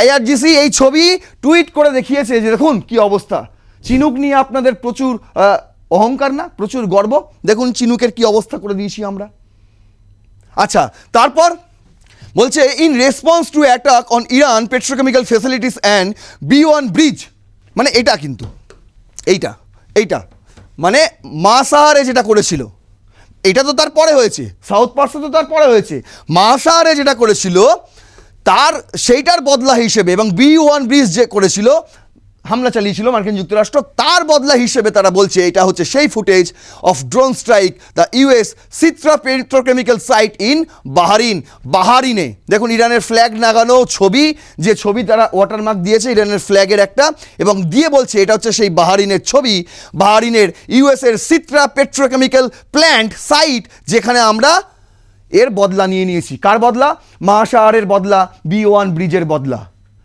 IRGC এই ছবি টুইট করে দেখিয়েছে যে দেখুন কি অবস্থা। চিনুক নিয়ে আপনাদের প্রচুর অহংকার না, প্রচুর গর্ব, দেখুন চিনুকের কি অবস্থা করে দিয়েছি আমরা। আচ্ছা, তারপর বলছে in response to attack on Iran petrochemical facilities and B1 bridge, মানে এটা কিন্তু এইটা মানে মাসাহারে যেটা করেছিল, এটা তো তার পরে হয়েছে, সাউথ পার্সে তো তার পরে হয়েছে। মাসাহারে যেটা করেছিল তার সেইটার বদলা হিসেবে, এবং B1 ব্রিজ যে করেছিল, হামলা চালিয়েছিল মার্কিন যুক্তরাষ্ট্র, তার বদলা হিসেবে তারা বলছে এটা হচ্ছে সেই footage of drone strike the US Sitra petrochemical site in বাহারিনে। দেখুন ইরানের ফ্ল্যাগ লাগানো ছবি, যে ছবি তারা ওয়াটারমার্ক দিয়েছে ইরানের ফ্ল্যাগের একটা, এবং দিয়ে বলছে এটা হচ্ছে সেই বাহারিনের ছবি, বাহারিনের US এর সিত্রা পেট্রোকেমিক্যাল প্ল্যান্ট সাইট, যেখানে আমরা এর বদলা নিয়ে নিয়েছি। কার বদলা? মাসাহারের বদলা, B1 ব্রিজের বদলা।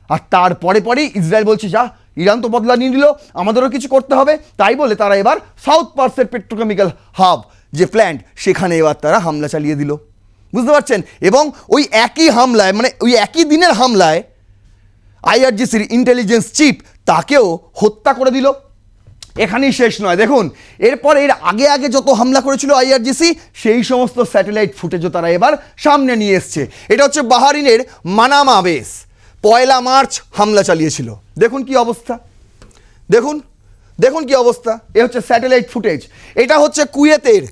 আর তারপরে পরেই ইসরায়েল বলছে যা ইরান তো বদলা নিয়ে নিল, আমাদেরও কিছু করতে হবে, তাই বলে তারা এবার সাউথ পার্সের পেট্রোকেমিক্যাল হাব যে প্ল্যান্ট, সেখানে এবার তারা হামলা চালিয়ে দিল। বুঝতে পারছেন? এবং ওই একই হামলায়, মানে ওই একই দিনের হামলায় IRGCর ইন্টেলিজেন্স চিফ তাকেও হত্যা করে দিল। এখানেই শেষ নয়, দেখুন এরপর এর আগে আগে যত হামলা করেছিল IRGC, সেই সমস্ত স্যাটেলাইট ফুটেজও তারা এবার সামনে নিয়ে এসছে। এটা হচ্ছে বাহারিনের মানামা বেস, 1 মার্চ হামলা চালিয়েছিল। দেখুন কি অবস্থা, দেখুন কি অবস্থা। এ হচ্ছে স্যাটেলাইট ফুটেজ। এটা হচ্ছে কুয়েতের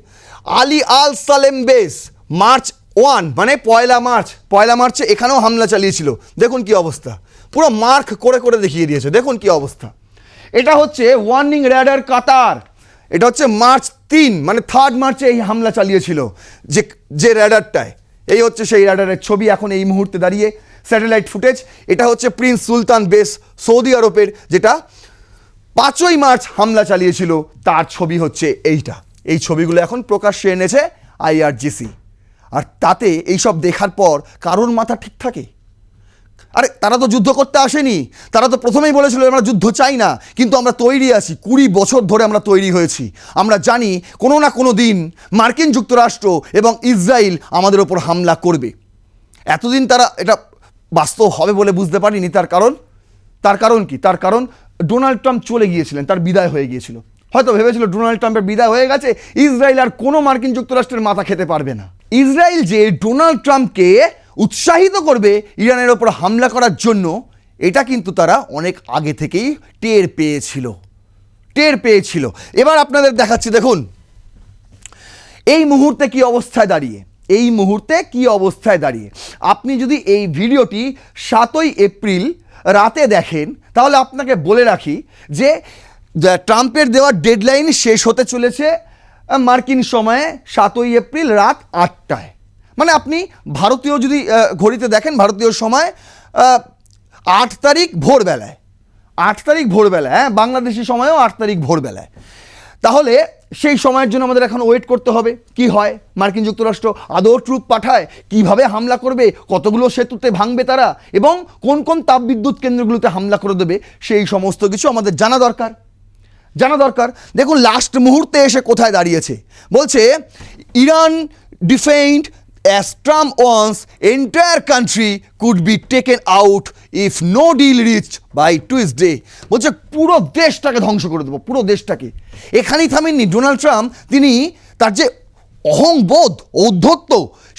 আলী আল সালেম বেস, মার্চ 1 মানে 1 মার্চে এখানেও হামলা চালিয়েছিল। দেখুন কি অবস্থা, পুরো মার্ক করে করে দেখিয়ে দিয়েছে, দেখুন কি অবস্থা। এটা হচ্ছে ওয়ার্নিং র্যাডার কাতার, এটা হচ্ছে মার্চ 3 মানে 3 মার্চে এই হামলা চালিয়েছিল যে র্যাডারটায়। এই হচ্ছে সেই র্যাডারের ছবি এখন এই মুহূর্তে দাঁড়িয়ে, স্যাটেলাইট ফুটেজ। এটা হচ্ছে প্রিন্স সুলতান বেস সৌদি আরবের, যেটা 5 মার্চ হামলা চালিয়েছিল, তার ছবি হচ্ছে এইটা। এই ছবিগুলো এখন প্রকাশ্যে এনেছে IRGC। আর তাতে এইসব দেখার পর কারোর মাথা ঠিক থাকে? আরে তারা তো যুদ্ধ করতে আসেনি, তারা তো প্রথমেই বলেছিল আমরা যুদ্ধ চাই না, কিন্তু আমরা তৈরি আছি, 20 বছর ধরে আমরা তৈরি হয়েছি। আমরা জানি কোনো না কোনো দিন মার্কিন যুক্তরাষ্ট্র এবং ইসরায়েল আমাদের ওপর হামলা করবে। এতদিন তারা এটা বাস্তব হবে বলে বুঝতে পারিনি। তার কারণ কি? তার কারণ ডোনাল্ড ট্রাম্প চলে গিয়েছিলেন, তার বিদায় হয়ে গিয়েছিল। হয়তো ভেবেছিল ডোনাল্ড ট্রাম্পের বিদায় হয়ে গেছে, ইসরায়েল আর কোনো মার্কিন যুক্তরাষ্ট্রের মাথা খেতে পারবে না। ইসরায়েল যে ডোনাল্ড ট্রাম্পকে উৎসাহিত করবে ইরানের ওপর হামলা করার জন্য, এটা কিন্তু তারা অনেক আগে থেকেই টের পেয়েছিল। এবার আপনাদের দেখাচ্ছি, দেখুন এই মুহূর্তে কি অবস্থায় দাঁড়িয়ে আপনি যদি এই ভিডিওটি 7 এপ্রিল রাতে দেখেন, তাহলে আপনাকে বলে রাখি যে ট্রাম্পের দেওয়া ডেডলাইন শেষ হতে চলেছে মার্কিন সময়ে 7 এপ্রিল রাত 8টায়। মানে আপনি ভারতীয় যদি ঘড়িতে দেখেন, ভারতীয় সময় 8 তারিখ ভোরবেলায়, হ্যাঁ, বাংলাদেশি সময়ও 8 তারিখ ভোরবেলায়। তাহলে সেই সময়ের জন্য আমাদের এখন ওয়েট করতে হবে কি হয়। মার্কিন যুক্তরাষ্ট্র আদৌ ট্রুপ পাঠায়, কিভাবে হামলা করবে, কতগুলো সেতুতে ভাঙবে তারা, এবং কোন কোন তাপবিদ্যুৎ কেন্দ্রগুলোতে হামলা করে দেবে, সেই সমস্ত কিছু আমাদের জানা দরকার। জানা দরকার। দেখুন লাস্ট মুহূর্তে এসে কোথায় দাঁড়িয়েছে, বলছে Iran defend as Trump wants entire country could be taken out if no deal reached by Tuesday। বলছে পুরো দেশটাকে ধ্বংস করে দেবো, পুরো দেশটাকে। এখানেই থামেননি ডোনাল্ড ট্রাম্প, তিনি তার যে অহংবোধ ঔদ্ধত্য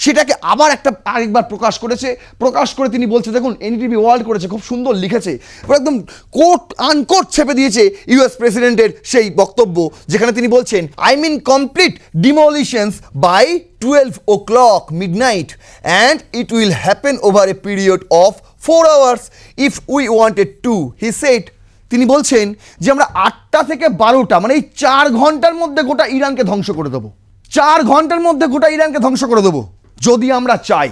সেটাকে আবার আরেকবার প্রকাশ করে তিনি বলছে, দেখুন এনডিটিভি ওয়ার্ল্ড করেছে, খুব সুন্দর লিখেছে, একদম কোট আনকোট ছেপে দিয়েছে ইউএস প্রেসিডেন্টের সেই বক্তব্য, যেখানে তিনি বলছেন I mean complete demolitions by 12 o'clock midnight and it will happen over a period of 4 hours if we wanted to, he said। তিনি বলছেন যে আমরা 8টা থেকে 12টা মানে এই 4 ঘন্টার মধ্যে গোটা ইরানকে ধ্বংস করে দেবো, 4 ঘন্টার মধ্যে গোটা ইরানকে ধ্বংস করে দেবো যদি আমরা চাই।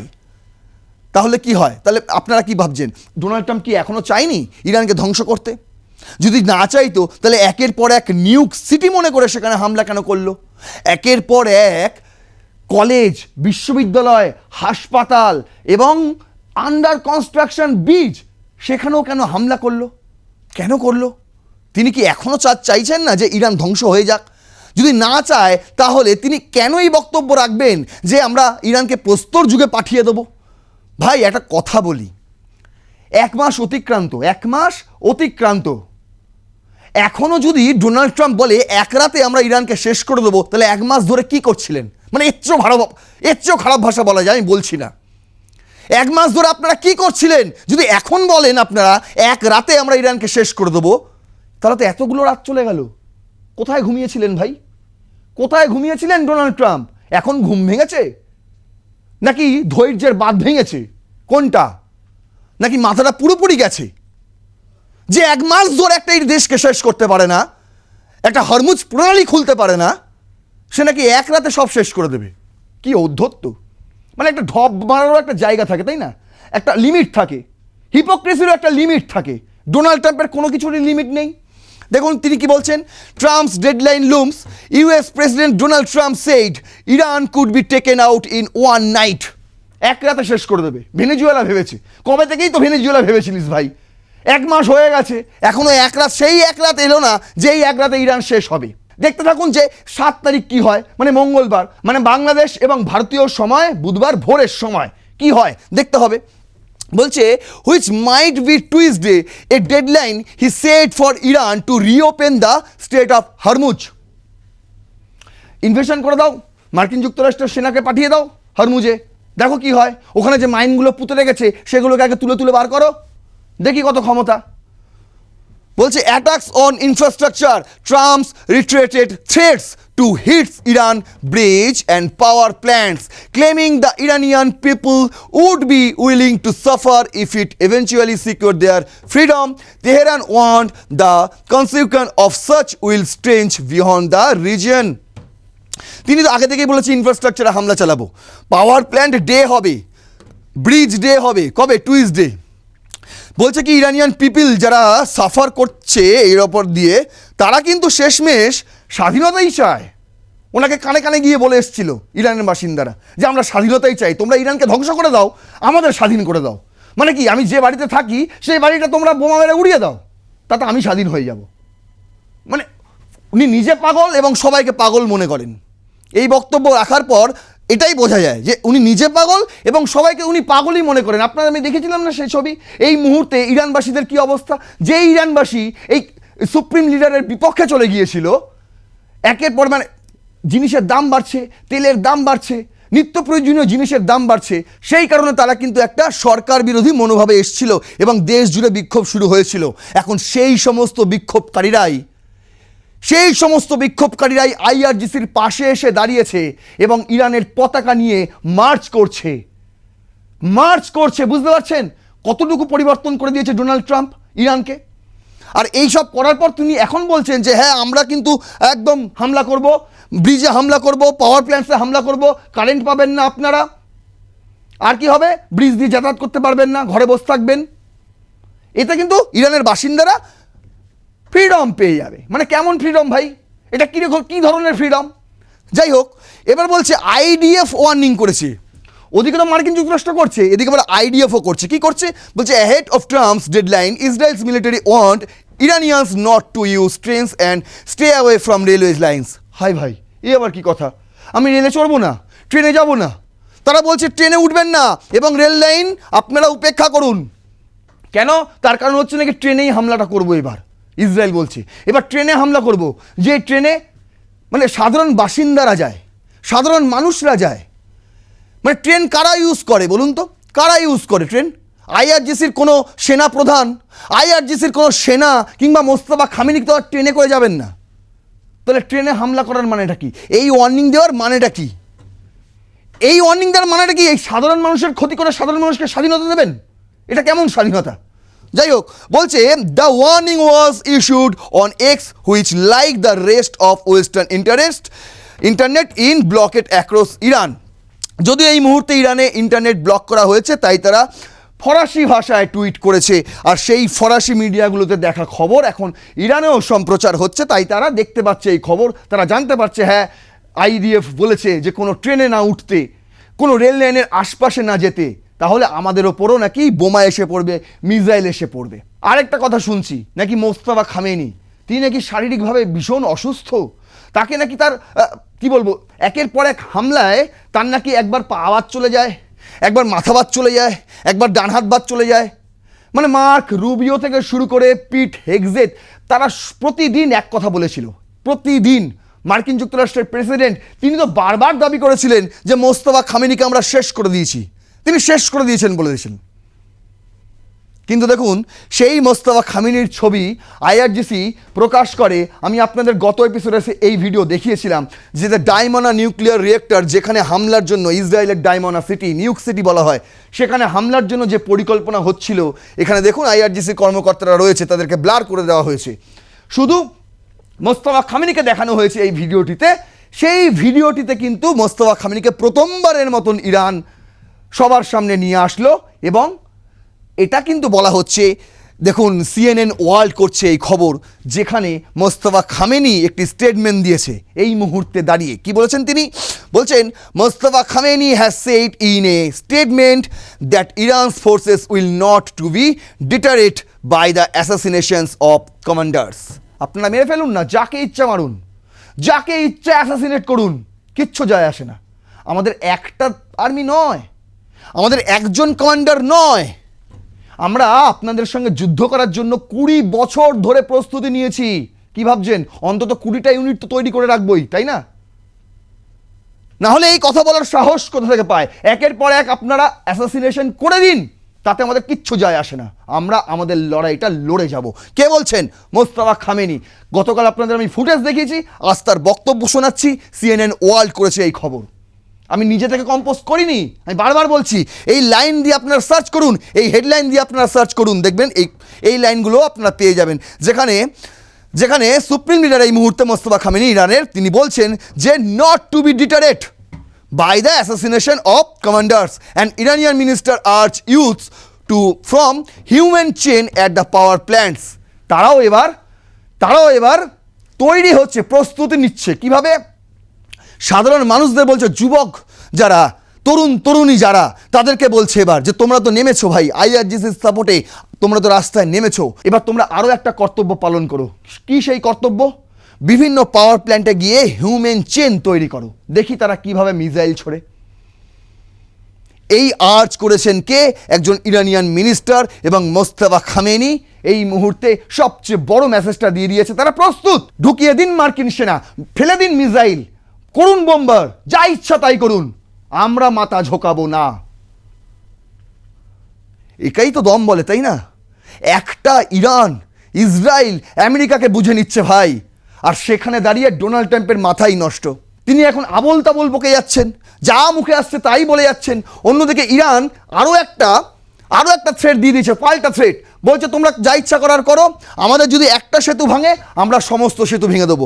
তাহলে কি হয়? তাহলে আপনারা কি ভাবছেন, ডোনাল্ড ট্রাম্প কি এখনো চায়নি ইরানকে ধ্বংস করতে? যদি না চাইতো তাহলে একের পর এক নিউক সিটি মনে করে সেখানে হামলা কেন করলো? একের পর এক কলেজ, বিশ্ববিদ্যালয়, হাসপাতাল এবং আন্ডার কনস্ট্রাকশন ব্রিজ সেখানেও কেন হামলা করলো? কেন করলো? তিনি কি এখনো চাইছেন না যে ইরান ধ্বংস হয়ে যাক? যদি না চায় তাহলে তিনি কেন এই বক্তব্য রাখবেন যে আমরা ইরানকে প্রস্তর যুগে পাঠিয়ে দেবো? ভাই একটা কথা বলি, 1 মাস অতিক্রান্ত, এখনো যদি ডোনাল্ড ট্রাম্প বলে এক রাতে আমরা ইরানকে শেষ করে দেবো, তাহলে 1 মাস ধরে কি করছিলেন? মানে এর চেয়েও খারাপ ভাষা বলা যায়, আমি বলছি না। 1 মাস ধরে আপনারা কি করছিলেন? যদি এখন বলেন আপনারা এক রাতে আমরা ইরানকে শেষ করে দেবো, তাহলে তো এতগুলো রাত চলে গেল। কোথায় ঘুমিয়েছিলেন ভাই? কোথায় ঘুমিয়েছিলেন ডোনাল্ড ট্রাম্প? এখন ঘুম ভেঙেছে নাকি ধৈর্যের বাঁধ ভেঙেছে? কোনটা? নাকি মাথাটা পুরোপুরি গেছে যে 1 মাস ধরে একটা এই দেশকে শেষ করতে পারে না, একটা হরমুজ প্রণালী খুলতে পারে না, সে নাকি এক রাতে সব শেষ করে দেবে? কি ঔদ্ধত্য! মানে একটা ঢপ মারারও একটা জায়গা থাকে, তাই না? একটা লিমিট থাকে, হিপোক্রেসিরও একটা লিমিট থাকে। ডোনাল্ড ট্রাম্পের কোনো কিছুরই লিমিট নেই। দেখুন তিনি কি বলছেন, Trump's deadline looms, US president Donald Trump said Iran could be taken out in 1 night. এক রাতে শেষ করে দেবে। ভেনেজুয়েলা ভেবেছে, কবে থেকেই তো ভেনেজুয়েলা ভেবেছিলিস ভাই, 1 মাস হয়ে গেছে, এখনো সেই এক রাত এলো না যেই এক রাতে ইরান শেষ হবে। দেখতে থাকুন যে 7 তারিখ কি হয়, মানে মঙ্গলবার, মানে বাংলাদেশ এবং ভারতীয় সময় বুধবার ভোরের সময় কি হয় দেখতে হবে। বলছে which might be Tuesday, a deadline he set for Iran to reopen the Strait of Hormuz। Invasion করে দাও, মার্কিন যুক্তরাষ্ট্রের সেনাকে পাঠিয়ে দাও হরমুজে, দেখো কি হয়। ওখানে যে মাইনগুলো পুঁতে রেখেছে সেগুলোকে আগে তুলে বার করো, দেখি কত ক্ষমতা। বলছে attacks on infrastructure, Trump's retreated threats to hit Iran bridge and power plants, claiming the Iranian people would be willing to suffer if it eventually secured their freedom. Tehran warned the consequence of such will stretch beyond the region। তিনি তো আগে থেকেই বলেছে ইনফ্রাস্ট্রাকচারে হামলা চালাবো, power plant day হবে, bridge day হবে, কবে? টুইসডে। বলছে কি ইরানিয়ান পিপল যারা সাফার করছে এর ওপর দিয়ে, তারা কিন্তু শেষমেশ স্বাধীনতাই চায়। ওনাকে কানে কানে গিয়ে বলে এসেছিল ইরানের বাসিন্দারা যে আমরা স্বাধীনতাই চাই, তোমরা ইরানকে ধ্বংস করে দাও, আমাদের স্বাধীন করে দাও। মানে কি, আমি যে বাড়িতে থাকি সেই বাড়িটা তোমরা বোমা মেরে উড়িয়ে দাও, তাতে আমি স্বাধীন হয়ে যাব। মানে উনি নিজে পাগল এবং সবাইকে পাগল মনে করেন। এই বক্তব্য রাখার পর এটাই বোঝা যায় যে উনি নিজে পাগল এবং সবাইকে উনি পাগলই মনে করেন। আপনারা আমি দেখেছিলাম না সেই ছবি, এই মুহূর্তে ইরানবাসীদের কি অবস্থা। যে ইরানবাসী এই সুপ্রিম লিডারের বিপক্ষে চলে গিয়েছিল, একের পর মানে জিনিসের দাম বাড়ছে, তেলের দাম বাড়ছে, নিত্য প্রয়োজনীয় জিনিসের দাম বাড়ছে, সেই কারণে তারা কিন্তু একটা সরকার বিরোধী মনোভাবে এসেছিল এবং দেশ জুড়ে বিক্ষোভ শুরু হয়েছিল। এখন সেই সমস্ত বিক্ষোভকারীরাই আইআরজিসির পাশে এসে দাঁড়িয়েছে এবং ইরানের পতাকা নিয়ে মার্চ করছে। বুঝতে পারছেন কতটুকু পরিবর্তন করে দিয়েছে ডোনাল্ড ট্রাম্প ইরানকে? আর এই সব করার পর তিনি এখন বলছেন যে হ্যাঁ আমরা কিন্তু একদম হামলা করব, ব্রিজে হামলা করব, পাওয়ার প্ল্যান্টসে হামলা করব, কারেন্ট পাবেন না আপনারা, আর কি হবে, ব্রিজ দিয়ে যাতায়াত করতে পারবেন না, ঘরে বসে থাকবেন। এতে কিন্তু ইরানের বাসিন্দারা ফ্রিডম পেয়ে যাবে। মানে কেমন ফ্রিডম ভাই, এটা কী ধরনের ফ্রিডম? যাই হোক, এবার বলছে আইডিএফ ওয়ার্নিং করেছে। ওদিকে তো মার্কিন যুক্তরাষ্ট্র করছে, এদিকে আবার আইডিএফও করছে। কি করছে? বলছে ahead of Trump's deadline, Israel's military warned Iranians not to use trains and stay away from railway lines. Hi ভাই, এ আবার কি কথা? আমি রেলে চড়বো না, ট্রেনে যাব না। তারা বলছে ট্রেনে উঠবেন না এবং রেল লাইন আপনারা উপেক্ষা করুন। কেন? তার কারণ হচ্ছে নাকি ট্রেনেই হামলাটা করবো এবার। ইসরায়েল বলছে এবার ট্রেনে হামলা করব, যে ট্রেনে মানে সাধারণ বাসিন্দারা যায়, সাধারণ মানুষরা যায়। মানে ট্রেন কারা ইউজ করে বলুন তো? কারা ইউজ করে ট্রেন? আইআরজিসির কোনো সেনা প্রধান, আইআরজিসির কোনো সেনা কিংবা মোস্তফা খামেনি তো আর ট্রেনে করে যাবেন না। তাহলে ট্রেনে হামলা করার মানেটা কি? এই ওয়ার্নিং দেওয়ার মানেটা কি? এই ওয়ার্নিং দেওয়ার মানেটা কি? এই সাধারণ মানুষের ক্ষতি করে সাধারণ মানুষকে স্বাধীনতা দেবেন? এটা কেমন স্বাধীনতা? যাই হোক, বলছে the warning was issued on x which like the rest of western internet in blocked across Iran. যদিও এই মুহূর্তে ইরানে ইন্টারনেট ব্লক করা হয়েছে, তাই তারা ফরাসি ভাষায় টুইট করেছে। আর সেই ফরাসি মিডিয়াগুলোতে দেখা খবর এখন ইরানেও সম্প্রচার হচ্ছে, তাই তারা দেখতে পাচ্ছে এই খবর, তারা জানতে পারছে হ্যাঁ আইডিএফ বলেছে যে কোনো ট্রেনে না উঠতে, কোনো রেল লাইনের আশপাশে না যেতে, তাহলে আমাদের ওপরও নাকি বোমা এসে পড়বে, মিসাইল এসে পড়বে। আরেকটা কথা শুনছি নাকি মোস্তফা খামেনি তিনি নাকি শারীরিকভাবে ভীষণ অসুস্থ, তাকে নাকি তার কি বলবো একের পর এক হামলায় তার নাকি একবার পা বাদ চলে যায়, একবার মাথা বাদ চলে যায়, একবার ডান হাত বাদ চলে যায়। মানে মার্ক রুবিও থেকে শুরু করে পিট হেগজেট তারা প্রতিদিন এক কথা বলেছিল। প্রতিদিন মার্কিন যুক্তরাষ্ট্রের প্রেসিডেন্ট তিনি তো বারবার দাবি করেছিলেন যে মোস্তফা খামেনিকে আমরা শেষ করে দিয়েছি, তিনি শেষ করে দিয়েছেন বলে দিয়েছেন। কিন্তু দেখুন সেই মোস্তফা খামেনির ছবি আইআরজিসি প্রকাশ করে। আমি আপনাদের গত এপিসোডে এই ভিডিও দেখিয়েছিলাম যে ডায়মনা নিউক্লিয়ার রিয়েক্টর, যেখানে হামলার জন্য ইসরায়েলের ডায়মনা সিটি, নিউক সিটি বলা হয়, সেখানে হামলার জন্য যে পরিকল্পনা হচ্ছিল, এখানে দেখুন আইআরজিসি কর্মকর্তারা রয়েছে, তাদেরকে ব্লার করে দেওয়া হয়েছে। শুধু মোস্তফা খামেনিকে দেখানো হয়েছে এই ভিডিওটিতে। সেই ভিডিওটিতে কিন্তু মোস্তফা খামেনিকে প্রথমবারের মতন ইরান সবার সামনে নিয়ে আসলো এবং এটা কিন্তু বলা হচ্ছে, দেখুন সিএনএন ওয়ার্ল্ড করছে এই খবর, যেখানে মোস্তফা খামেনি একটি স্টেটমেন্ট দিয়েছে এই মুহূর্তে দাঁড়িয়ে। কি বলেছেন তিনি? বলছেন Mostafa Khamenei has said in a statement that Iran's forces will not to be deterred by the assassinations of commanders. আপনারা মেরে ফেলুন না, যাকে ইচ্ছা মারুন, যাকে ইচ্ছা অ্যাসাসিনেট করুন, কিচ্ছু যায় আসে না। আমাদের একটা আর্মি নয়, আমাদের একজন কমান্ডার নয়, আমরা আপনাদের সঙ্গে যুদ্ধ করার জন্য 20 বছর ধরে প্রস্তুতি নিয়েছি। কি ভাবছেন অন্তত 20টা ইউনিট তো তৈরি করে রাখবই, তাই না? না হলে এই কথা বলার সাহস কোথা থেকে পায়? একের পর এক আপনারা অ্যাসাসিনেশন করে দিন, তাতে আমাদের কিচ্ছু যায় আসে না, আমরা আমাদের লড়াইটা লড়ে যাব। কে বলছেন? Mostafa Khamenei. গতকাল আপনাদের আমি ফুটেজ দেখিয়েছি, আজ তার বক্তব্য শোনাচ্ছি। সিএনএন ওয়ার্ল্ড করেছে এই খবর, আমি নিজে থেকে কম্পোজ করিনি, আমি বারবার বলছি। এই লাইন দিয়ে আপনারা সার্চ করুন, এই হেডলাইন দিয়ে আপনারা সার্চ করুন, দেখবেন এই লাইনগুলো আপনারা পেয়ে যাবেন, যেখানে সুপ্রিম লিডার এই মুহূর্তে মোস্তফা খামেনি ইরানের, তিনি বলছেন যে not to be deterred by the assassination of commanders, and Iranian minister urged youths to from human chain at the power plants. তারাও এবার তৈরি হচ্ছে, প্রস্তুতি নিচ্ছে। কিভাবে? সাধারণ মানুষদের বলছে, যুবক যারা, তরুণী যারা, তাদেরকে বলছে এবার যে তোমরা তো নেমেছো ভাই আইআরজিসির সাপোর্টে, তোমরা তো রাস্তায় নেমেছো, এবার তোমরা আরও একটা কর্তব্য পালন করো। কি সেই কর্তব্য? বিভিন্ন পাওয়ার প্ল্যান্টে গিয়ে হিউম্যান চেন তৈরি করো, দেখি তারা কিভাবে মিসাইল ছোড়ে। এই আর্জ করেছেন কে? একজন ইরানিয়ান মিনিস্টার। এবং মোস্তফা খামেনি এই মুহূর্তে সবচেয়ে বড় মেসেজটা দিয়ে দিয়েছে, তারা প্রস্তুত, ঢুকিয়ে দিন মার্কিন সেনা, ফেলে দিন মিসাইল, করুন বোম্বার, যা ইচ্ছা তাই করুন, আমরা মাথা ঝোঁকাবো না। একাই তো দম বলে, তাই না? একটা ইরান ইসরায়েল আমেরিকাকে বুঝে নিচ্ছে ভাই, আর সেখানে দাঁড়িয়ে ডোনাল্ড ট্রাম্পের মাথাই নষ্ট। তিনি এখন আবোল তাবোল বকে যাচ্ছেন, যা মুখে আসছে তাই বলে যাচ্ছেন। অন্যদিকে ইরান আরও একটা থ্রেট দিয়ে দিয়েছে, পাল্টা থ্রেট, বলছে তোমরা যা ইচ্ছা করার করো, আমাদের যদি একটা সেতু ভাঙে আমরা সমস্ত সেতু ভেঙে দেবো।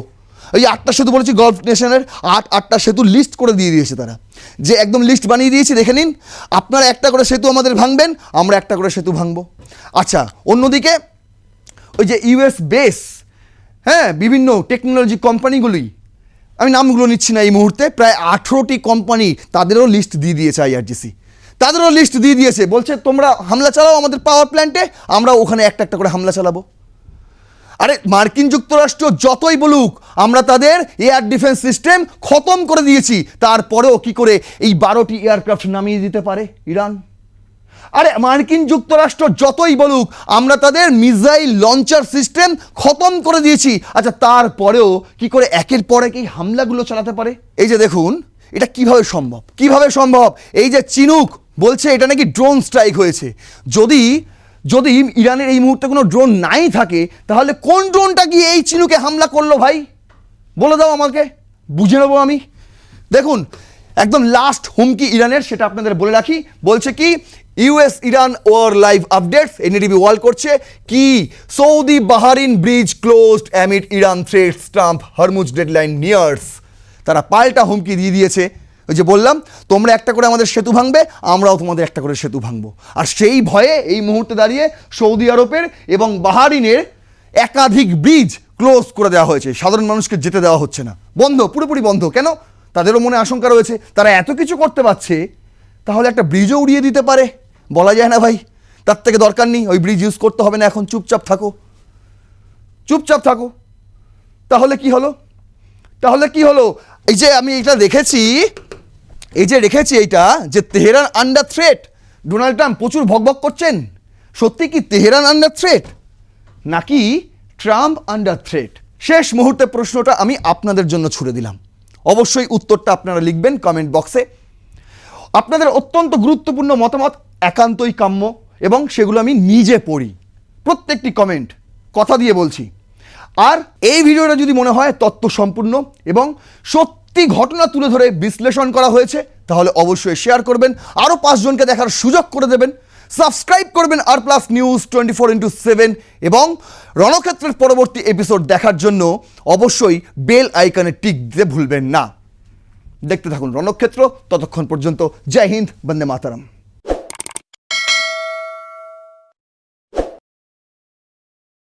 ওই 8টা সেতু বলেছি গলফ নেশনের, 8টা সেতু লিস্ট করে দিয়ে দিয়েছে তারা, যে একদম লিস্ট বানিয়ে দিয়েছি, দেখে নিন, আপনারা একটা করে সেতু আমাদের ভাঙবেন, আমরা একটা করে সেতু ভাঙবো। আচ্ছা, অন্যদিকে ওই যে ইউএস বেস, হ্যাঁ, বিভিন্ন টেকনোলজি কোম্পানিগুলি, আমি নামগুলো নিচ্ছি না এই মুহূর্তে, প্রায় 18টি কোম্পানি, তাদেরও লিস্ট দিয়ে দিয়েছে আইআরজিসি, তাদেরও লিস্ট দিয়ে দিয়েছে, বলছে তোমরা হামলা চালাও আমাদের পাওয়ার প্ল্যান্টে, আমরা ওখানে একটা করে হামলা চালাবো। আরে মার্কিন যুক্তরাষ্ট্র যতই বলুক আমরা তাদের এয়ার ডিফেন্স সিস্টেম খতম করে দিয়েছি, তারপরেও কি করে এই 12টি এয়ারক্রাফট নামিয়ে দিতে পারে ইরান? আরে মার্কিন যুক্তরাষ্ট্র যতই বলুক আমরা তাদের মিসাইল লঞ্চার সিস্টেম খতম করে দিয়েছি, আচ্ছা তারপরেও কি করে একের পর এক এই হামলাগুলো চালাতে পারে? এই যে দেখুন, এটা কিভাবে সম্ভব? কিভাবে সম্ভব? এই যে চিনুক বলছে এটা নাকি ড্রোন স্ট্রাইক হয়েছে। যদি যদি ইরানের এই মুহূর্তে কোনো ড্রোন নাই থাকে, তাহলে কোন ড্রোনটা কি এই চিনুকে হামলা করলো ভাই? বলে দাও আমাকে, বুঝে নেবো আমি। দেখুন, একদম লাস্ট হুমকি ইরানের, সেটা আপনাদের বলে রাখি। বলছে কি, US Iran war live updates, NDTV world করছে কি, Saudi Bahrain bridge closed amid Iran threats Trump Hormuz deadline nears. তারা পাল্টা হুমকি দিয়ে দিয়েছে। ওই যে বললাম, তোমরা একটা করে আমাদের সেতু ভাঙবে, আমরাও তোমাদের একটা করে সেতু ভাঙবো। আর সেই ভয়ে এই মুহূর্তে দাঁড়িয়ে সৌদি আরবের এবং বাহারিনের একাধিক ব্রিজ ক্লোজ করে দেওয়া হয়েছে, সাধারণ মানুষকে যেতে দেওয়া হচ্ছে না, বন্ধ, পুরোপুরি বন্ধ। কেন? তাদেরও মনে আশঙ্কা রয়েছে, তারা এত কিছু করতে পারছে, তাহলে একটা ব্রিজও উড়িয়ে দিতে পারে। বলা যায় না ভাই, তার থেকে দরকার নেই, ওই ব্রিজ ইউজ করতে হবে না, এখন চুপচাপ থাকো, চুপচাপ থাকো। তাহলে কি হলো? তাহলে কি হলো? এই যে আমি এটা দেখেছি, এইটা যে Tehran under threat, Donald Trump প্রচুর ভকভক করছেন। সত্যি কি তেহরান আন্ডার থ্রেট, নাকি ট্রাম্প আন্ডার থ্রেট? শেষ মুহূর্তে প্রশ্নটা আমি আপনাদের জন্য ছুড়ে দিলাম। অবশ্যই উত্তরটা আপনারা লিখবেন কমেন্ট বক্সে। আপনাদের অত্যন্ত গুরুত্বপূর্ণ মতামত একান্তই কাম্য, এবং সেগুলো আমি নিজে পড়ি, প্রত্যেকটি কমেন্ট, কথা দিয়ে বলছি। আর এই ভিডিওটা যদি মনে হয় তথ্য সম্পূর্ণ এবং সত্যি ঘটনা তুলে ধরে বিশ্লেষণ করা হয়েছে, তাহলে অবশ্যই শেয়ার করবেন, আরও 5 জনকে দেখার সুযোগ করে দেবেন, সাবস্ক্রাইব করবেন আর প্লাস নিউজ 24x7, এবং রণক্ষেত্রের পরবর্তী এপিসোড দেখার জন্য অবশ্যই বেল আইকনে টিক দিতে ভুলবেন না। দেখতে থাকুন রণক্ষেত্র। ততক্ষণ পর্যন্ত জয় হিন্দ, বন্দে মাতরম।